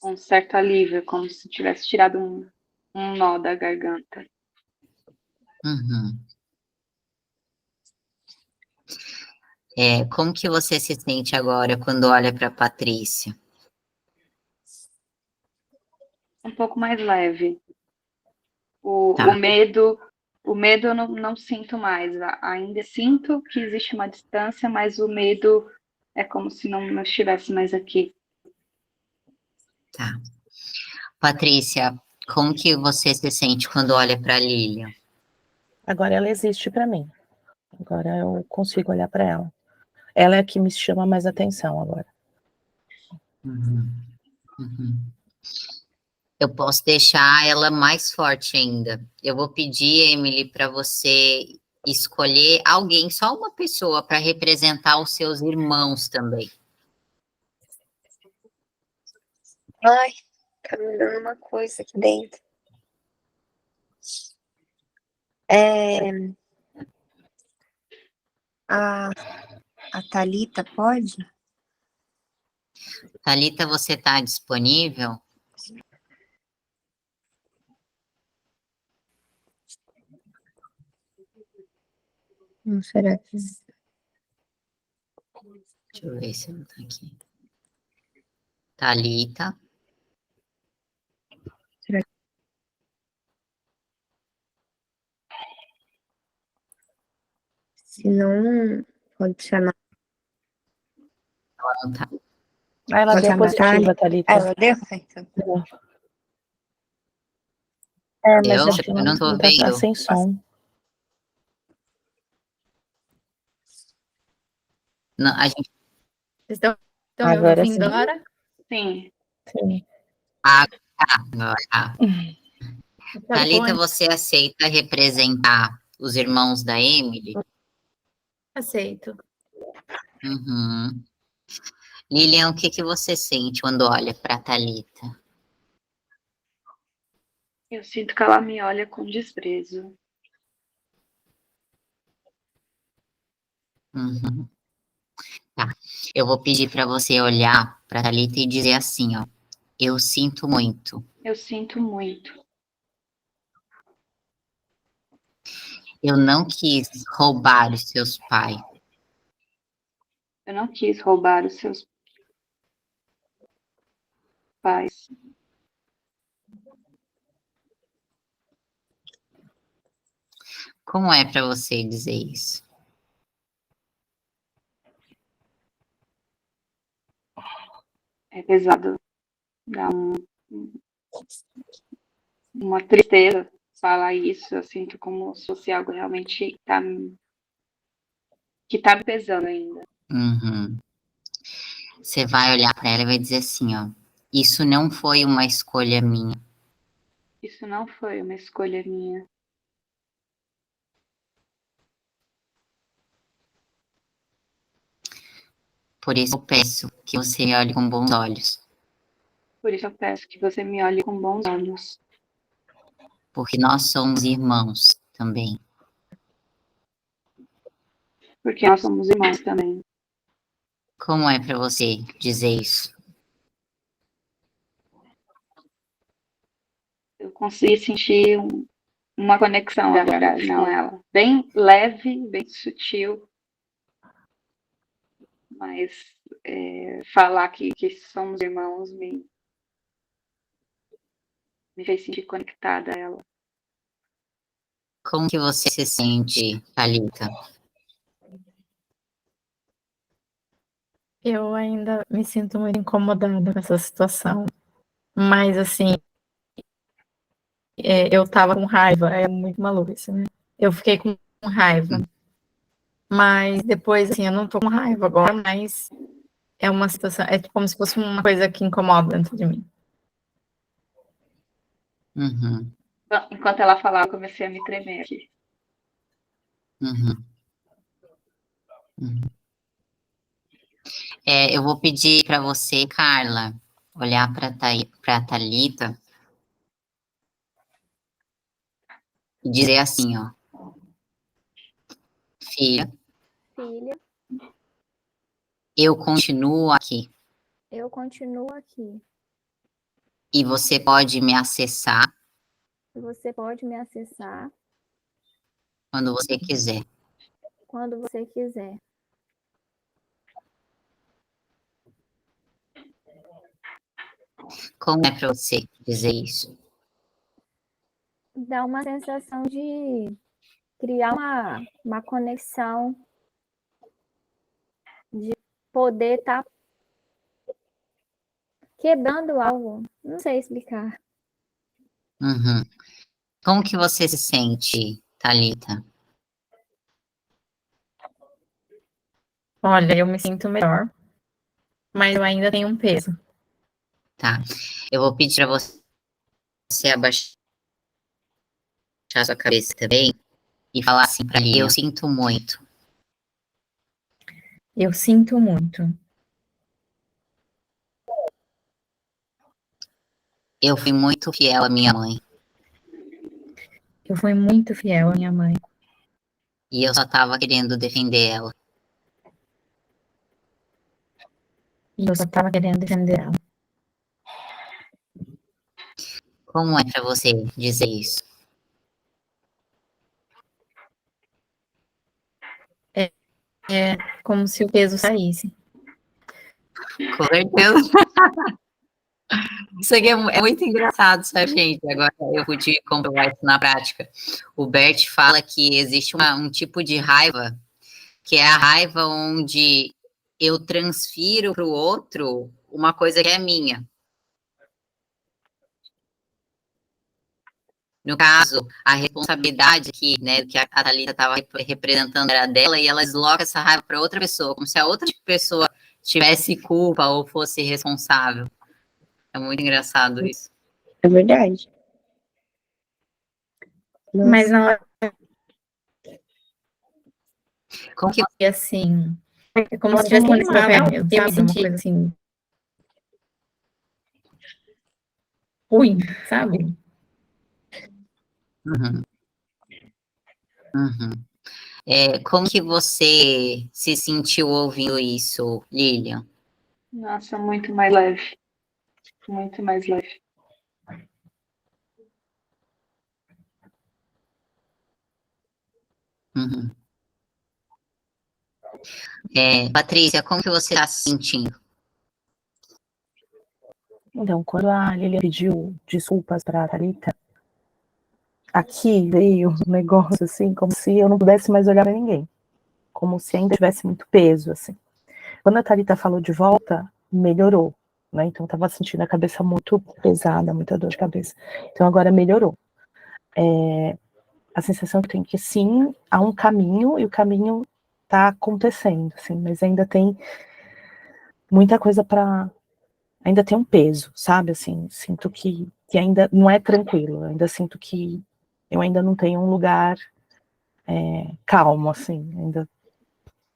um certo alívio, como se tivesse tirado um nó da garganta. Uhum. Como que você se sente agora quando olha para Patrícia? Um pouco mais leve. Tá. O medo eu não sinto mais. Ainda sinto que existe uma distância, mas o medo é como se não estivesse mais aqui. Tá. Patrícia, como que você se sente quando olha para Lilian? Agora ela existe para mim. Agora eu consigo olhar para ela. Ela é a que me chama mais atenção agora. Uhum. Uhum. Eu posso deixar ela mais forte ainda. Eu vou pedir, Emily, para você escolher alguém, só uma pessoa, para representar os seus irmãos também. Ai, tá me dando uma coisa aqui dentro. A Thalita pode? Thalita, você está disponível? Não, será que... Deixa eu ver se ela está aqui. Thalita. Se não, pode chamar. Ela não tá. Ah, ela Pode deu chamar a positiva, Thalita. Ela deu? Então. Mas Eu é que não ela estou tá vendo. sem som. Não, a gente... Vocês estão me Agora ouvindo sim. agora? Sim, Sim. agora. Tá Thalita, bom, você aceita representar os irmãos da Emily? aceito. Uhum. Lilian, o que que você sente quando olha para Thalita? eu sinto que ela me olha com desprezo. Uhum. Tá. Eu vou pedir para você olhar para a Thalita e dizer assim, ó. Eu sinto muito. Eu sinto muito. Eu não quis roubar os seus pais. Eu não quis roubar os seus pais. Como é para você dizer isso? É pesado. Dá uma tristeza falar isso. Eu sinto como se fosse algo realmente que tá me pesando ainda. Uhum. Você vai olhar para ela e vai dizer assim, ó. Isso não foi uma escolha minha. Isso não foi uma escolha minha. Por isso eu peço que você me olhe com bons olhos. Por isso eu peço que você me olhe com bons olhos. Porque nós somos irmãos também. Porque nós somos irmãos também. Como é para você dizer isso? Eu consegui sentir uma conexão agora com ela. Bem leve, bem sutil. Mas falar que somos irmãos me fez sentir conectada a ela. Como que você se sente, Thalita? Eu ainda me sinto muito incomodada com essa situação. Mas, assim, eu tava com raiva. É muito maluco isso, né? Eu fiquei com raiva. Mas depois, assim, eu não tô com raiva agora, mas é uma situação, é como se fosse uma coisa que incomoda dentro de mim. Uhum, Enquanto ela falava, eu comecei a me tremer aqui. uhum, uhum. Eu vou pedir para você, Carla, olhar para a Thalita e dizer assim, ó. Filha, Filha, eu continuo aqui. eu continuo aqui. E você pode me acessar Você pode me acessar quando você quiser. quando você quiser. Como é para você dizer isso? Dá uma sensação de criar uma conexão, de poder estar quebrando algo. Não sei explicar. Uhum. Como que você se sente, Thalita? Olha, eu me sinto melhor, mas eu ainda tenho um peso. Tá. Eu vou pedir para você abaixar sua cabeça também e falar assim para mim, eu sinto muito. Eu sinto muito. Eu fui muito fiel à minha mãe. Eu fui muito fiel à minha mãe. E eu só estava querendo defender ela. E eu só estava querendo defender ela. Como é para você dizer isso? É como se o peso saísse. Com certeza. Isso aqui é muito engraçado, sabe, gente? Agora eu pude comprovar isso na prática. O Bert fala que existe um tipo de raiva, que é a raiva onde eu transfiro para o outro uma coisa que é minha. No caso, a responsabilidade aqui, né, que a Thalita estava representando era dela, e ela desloca essa raiva para outra pessoa, como se a outra pessoa tivesse culpa ou fosse responsável. É muito engraçado isso. É verdade. Mas na hora, Como que assim, é como se tivesse uma papel, sabe? Uma coisa assim, ruim, sabe? Uhum. Uhum. Como que você se sentiu ouvindo isso, Lilian? Nossa, muito mais leve. Muito mais leve. Uhum. Patrícia, como que você está se sentindo? Então, quando a Lilian pediu desculpas para a Thalita, aqui veio um negócio assim, como se eu não pudesse mais olhar para ninguém, como se ainda tivesse muito peso, assim. Quando a Thalita falou de volta, melhorou, né? Então, eu tava sentindo a cabeça muito pesada, muita dor de cabeça. Então, agora melhorou. A sensação que eu tenho é que sim, há um caminho, e o caminho tá acontecendo, assim, mas ainda tem muita coisa para... Ainda tem um peso, sabe? Assim, sinto que ainda não é tranquilo, ainda sinto que eu ainda não tenho um lugar calmo, assim, ainda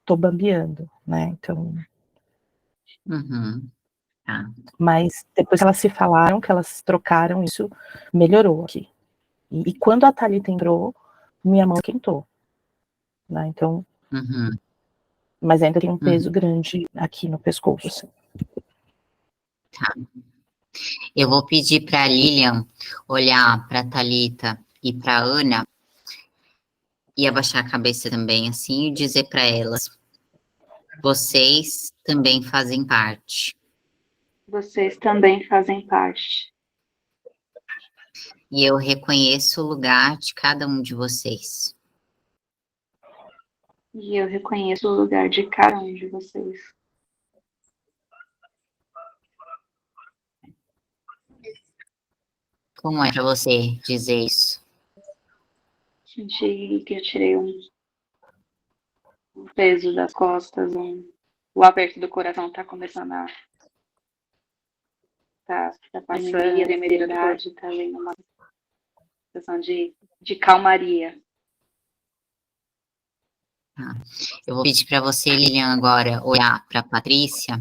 tô bambeando, né? Então, Uhum. Tá. mas depois que elas se falaram, que elas trocaram, isso melhorou aqui. E quando a Thalita entrou, minha mão esquentou, né? Então, Uhum. mas ainda tem um Uhum. peso grande aqui no pescoço, assim. Tá. Eu vou pedir para a Lilian olhar para a Thalita e para a Ana e abaixar a cabeça também, assim, e dizer para elas: vocês também fazem parte. Vocês também fazem parte. E eu reconheço o lugar de cada um de vocês. E eu reconheço o lugar de cada um de vocês. Como é para você dizer isso? Senti que eu tirei um peso das costas, o aperto do coração tá começando a... Tá passando, a tremedeira do corpo tá vendo uma sensação de calmaria. Eu vou pedir para você, Lilian, agora olhar para a Patrícia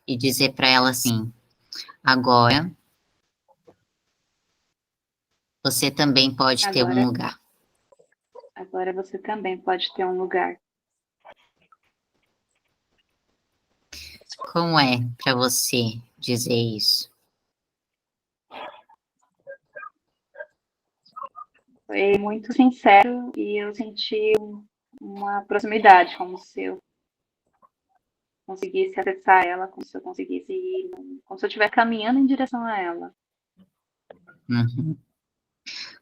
e dizer para ela assim: agora você também pode ter um lugar. Agora você também pode ter um lugar. Como é para você dizer isso? Foi muito sincero e eu senti uma proximidade, como se eu conseguisse acessar ela, como se eu conseguisse ir, como se eu estivesse caminhando em direção a ela. Uhum.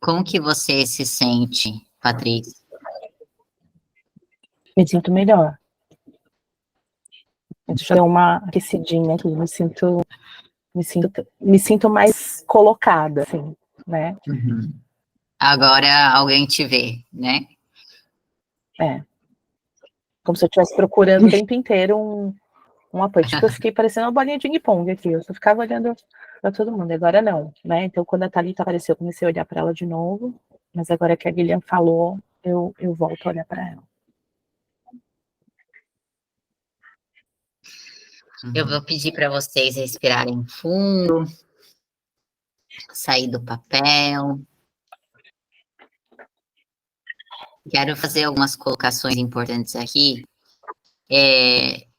Como que você se sente, Patrícia? Me sinto melhor. Deixa eu dar uma aquecidinha aqui, me sinto mais colocada, assim, né? Uhum. Agora alguém te vê, né? Como se eu estivesse procurando o tempo inteiro um apoio. Tipo, eu fiquei parecendo uma bolinha de ping-pong aqui, eu só ficava olhando para todo mundo, agora não, né? Então, quando a Thalita apareceu, eu comecei a olhar para ela de novo, mas agora que a Guilherme falou, eu volto a olhar para ela. Eu vou pedir para vocês respirarem fundo, sair do papel. Quero fazer algumas colocações importantes aqui,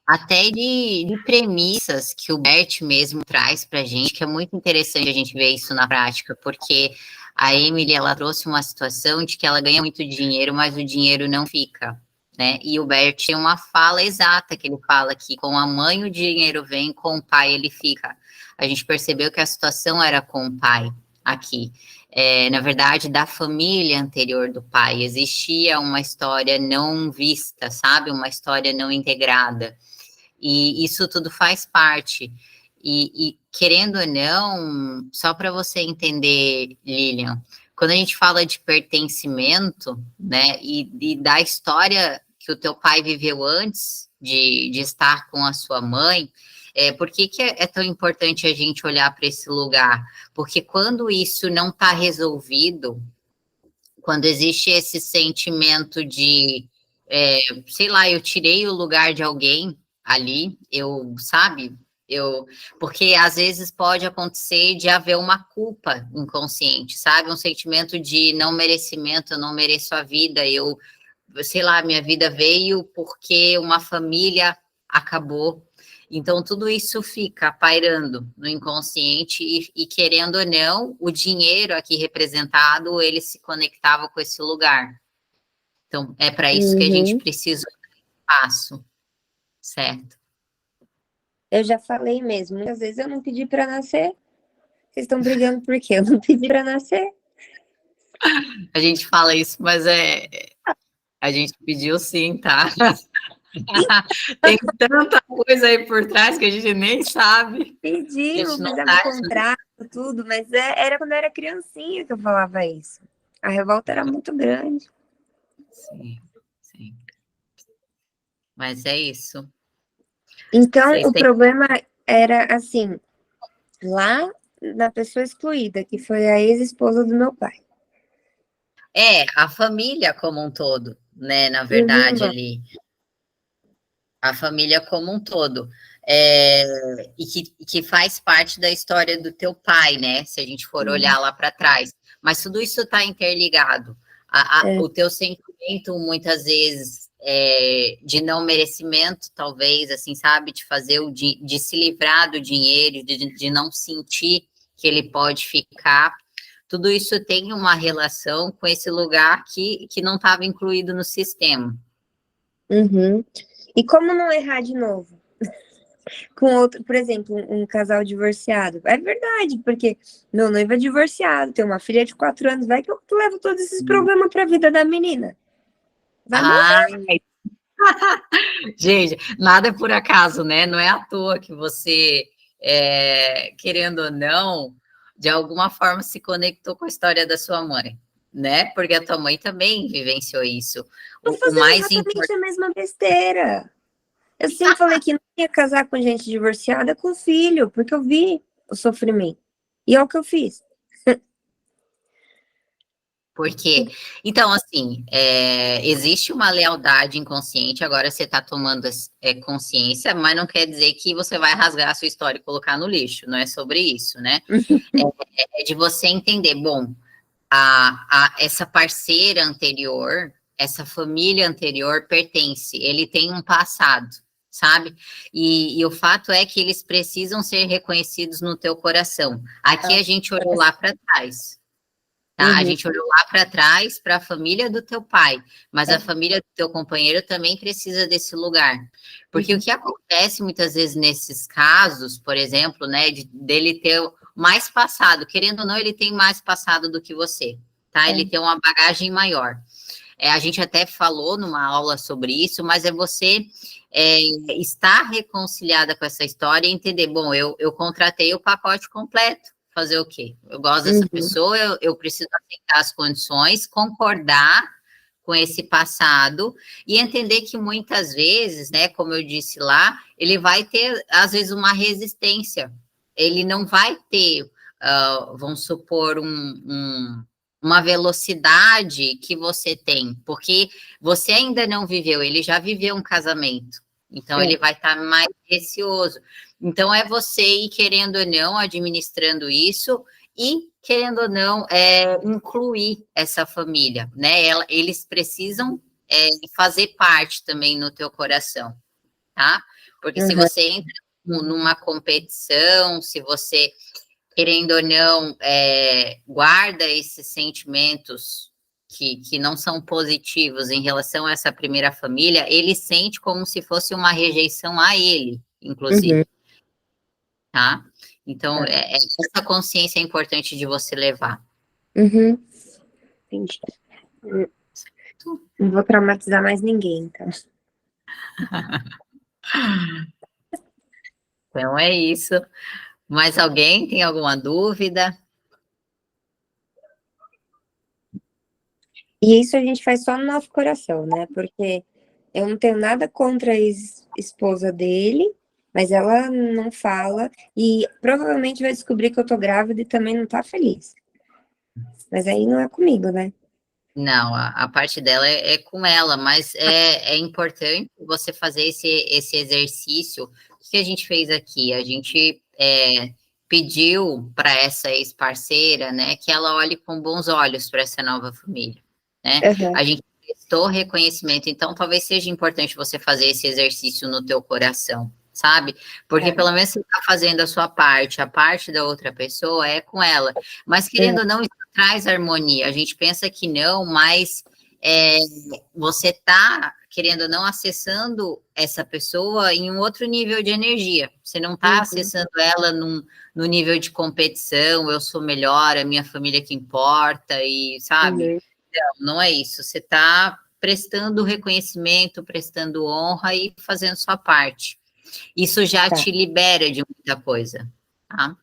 até de premissas que o Bert mesmo traz para a gente, que é muito interessante a gente ver isso na prática, porque a Emily, ela trouxe uma situação de que ela ganha muito dinheiro, mas o dinheiro não fica, né? E o Bert tem uma fala exata, que ele fala que com a mãe o dinheiro vem, com o pai ele fica. A gente percebeu que a situação era com o pai aqui. Na verdade, da família anterior do pai, existia uma história não vista, sabe? Uma história não integrada. E isso tudo faz parte. E querendo ou não, só para você entender, Lilian, quando a gente fala de pertencimento, né, e da história que o teu pai viveu antes de estar com a sua mãe, por que é tão importante a gente olhar para esse lugar? Porque quando isso não está resolvido, quando existe esse sentimento de, sei lá, eu tirei o lugar de alguém ali, porque às vezes pode acontecer de haver uma culpa inconsciente, sabe? Um sentimento de não merecimento, eu não mereço a vida, eu sei lá, minha vida veio porque uma família acabou. Então, tudo isso fica pairando no inconsciente e querendo ou não, o dinheiro aqui representado, ele se conectava com esse lugar. Então, é para isso que a gente precisa de espaço, certo? Eu já falei mesmo, muitas vezes eu não pedi para nascer. Vocês estão brigando por quê? Eu não pedi para nascer. A gente fala isso, mas a gente pediu sim, tá? Tem tanta coisa aí por trás que a gente nem sabe. Pedimos, não fizemos tá- contrato, tudo, mas era quando eu era criancinha que eu falava isso. A revolta era muito grande. Sim, sim. Mas é isso. Então, Vocês o têm- problema era assim, lá na pessoa excluída, que foi a ex-esposa do meu pai. a família como um todo, né? Na Os verdade, irmãos. ali. A família como um todo. E que faz parte da história do teu pai, né? Se a gente for olhar lá para trás. Mas tudo isso está interligado. O teu sentimento, muitas vezes, de não merecimento, talvez, assim, sabe? De fazer de se livrar do dinheiro, de não sentir que ele pode ficar. Tudo isso tem uma relação com esse lugar que não estava incluído no sistema. Uhum. E como não errar de novo? Com outro, por exemplo, um casal divorciado. É verdade, porque meu noivo é divorciado, tem uma filha de 4 anos, vai que eu levo todos esses problemas para a vida da menina. Vai morrer. Gente, nada é por acaso, né? Não é à toa que você, querendo ou não, de alguma forma se conectou com a história da sua mãe, né? Porque a tua mãe também vivenciou isso. Tô O fazendo mais exatamente importante. a mesma besteira. Eu sempre falei que não ia casar com gente divorciada com filho, porque eu vi o sofrimento. E é o que eu fiz. Porque, então, assim, existe uma lealdade inconsciente, agora você está tomando consciência, mas não quer dizer que você vai rasgar a sua história e colocar no lixo, não é sobre isso, né? É de você entender, bom, essa parceira anterior, essa família anterior pertence, ele tem um passado, sabe? E o fato é que eles precisam ser reconhecidos no teu coração. Aqui a gente olhou lá para trás. Tá? A gente olhou lá para trás para a família do teu pai, mas a família do teu companheiro também precisa desse lugar. Porque o que acontece muitas vezes nesses casos, por exemplo, né, dele ter mais passado, querendo ou não, ele tem mais passado do que você, tá? Ele tem uma bagagem maior. A gente até falou numa aula sobre isso, mas é você estar reconciliada com essa história e entender, bom, eu contratei o pacote completo. Fazer o quê? Eu gosto dessa pessoa, eu preciso aceitar as condições, concordar com esse passado e entender que muitas vezes, né, como eu disse lá, ele vai ter, às vezes, uma resistência. Ele não vai ter, vamos supor, uma velocidade que você tem, porque você ainda não viveu, ele já viveu um casamento. Então, ele vai estar mais receoso. Então, é você ir, querendo ou não, administrando isso e, querendo ou não, incluir essa família, né? Eles precisam fazer parte também no teu coração, tá? Porque se você entra numa competição, se você, querendo ou não, guarda esses sentimentos que não são positivos em relação a essa primeira família, ele sente como se fosse uma rejeição a ele, inclusive. Tá? Então, essa consciência é importante de você levar. Entendi. Não vou traumatizar mais ninguém, tá? Então, é isso. Mais alguém tem alguma dúvida? E isso a gente faz só no nosso coração, né? Porque eu não tenho nada contra a ex-esposa dele, mas ela não fala e provavelmente vai descobrir que eu tô grávida e também não tá feliz. Mas aí não é comigo, né? Não, a parte dela é com ela, mas é importante você fazer esse exercício. O que a gente fez aqui? A gente pediu para essa ex-parceira, né, que ela olhe com bons olhos para essa nova família, né? A gente prestou reconhecimento. Então, talvez seja importante você fazer esse exercício no teu coração, sabe? Porque pelo menos você está fazendo a sua parte, a parte da outra pessoa é com ela. Mas, querendo ou não, isso traz harmonia. A gente pensa que não, mas você está, querendo ou não, acessando essa pessoa em um outro nível de energia. Você não está acessando ela no nível de competição, eu sou melhor, a minha família que importa, e sabe? Não é isso. Você está prestando reconhecimento, prestando honra e fazendo sua parte. Isso já te libera de muita coisa, tá?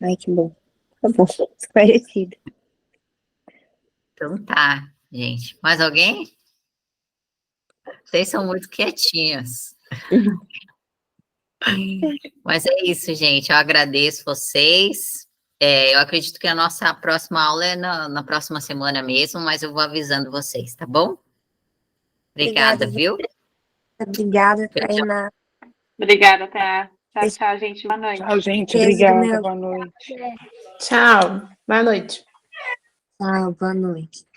Ai, que bom. Tá bom, esclarecido. Então tá, gente. Mais alguém? Vocês são muito quietinhos. Mas é isso, gente. Eu agradeço vocês. Eu acredito que a nossa próxima aula é na próxima semana mesmo, mas eu vou avisando vocês, tá bom? Obrigada, viu? Obrigada, Tainá. Obrigada, Tainá. Tchau, tchau, gente. Boa noite. Tchau, gente. Beijo, Obrigada. meu. Boa noite. Tchau. Boa noite. Tchau, boa noite.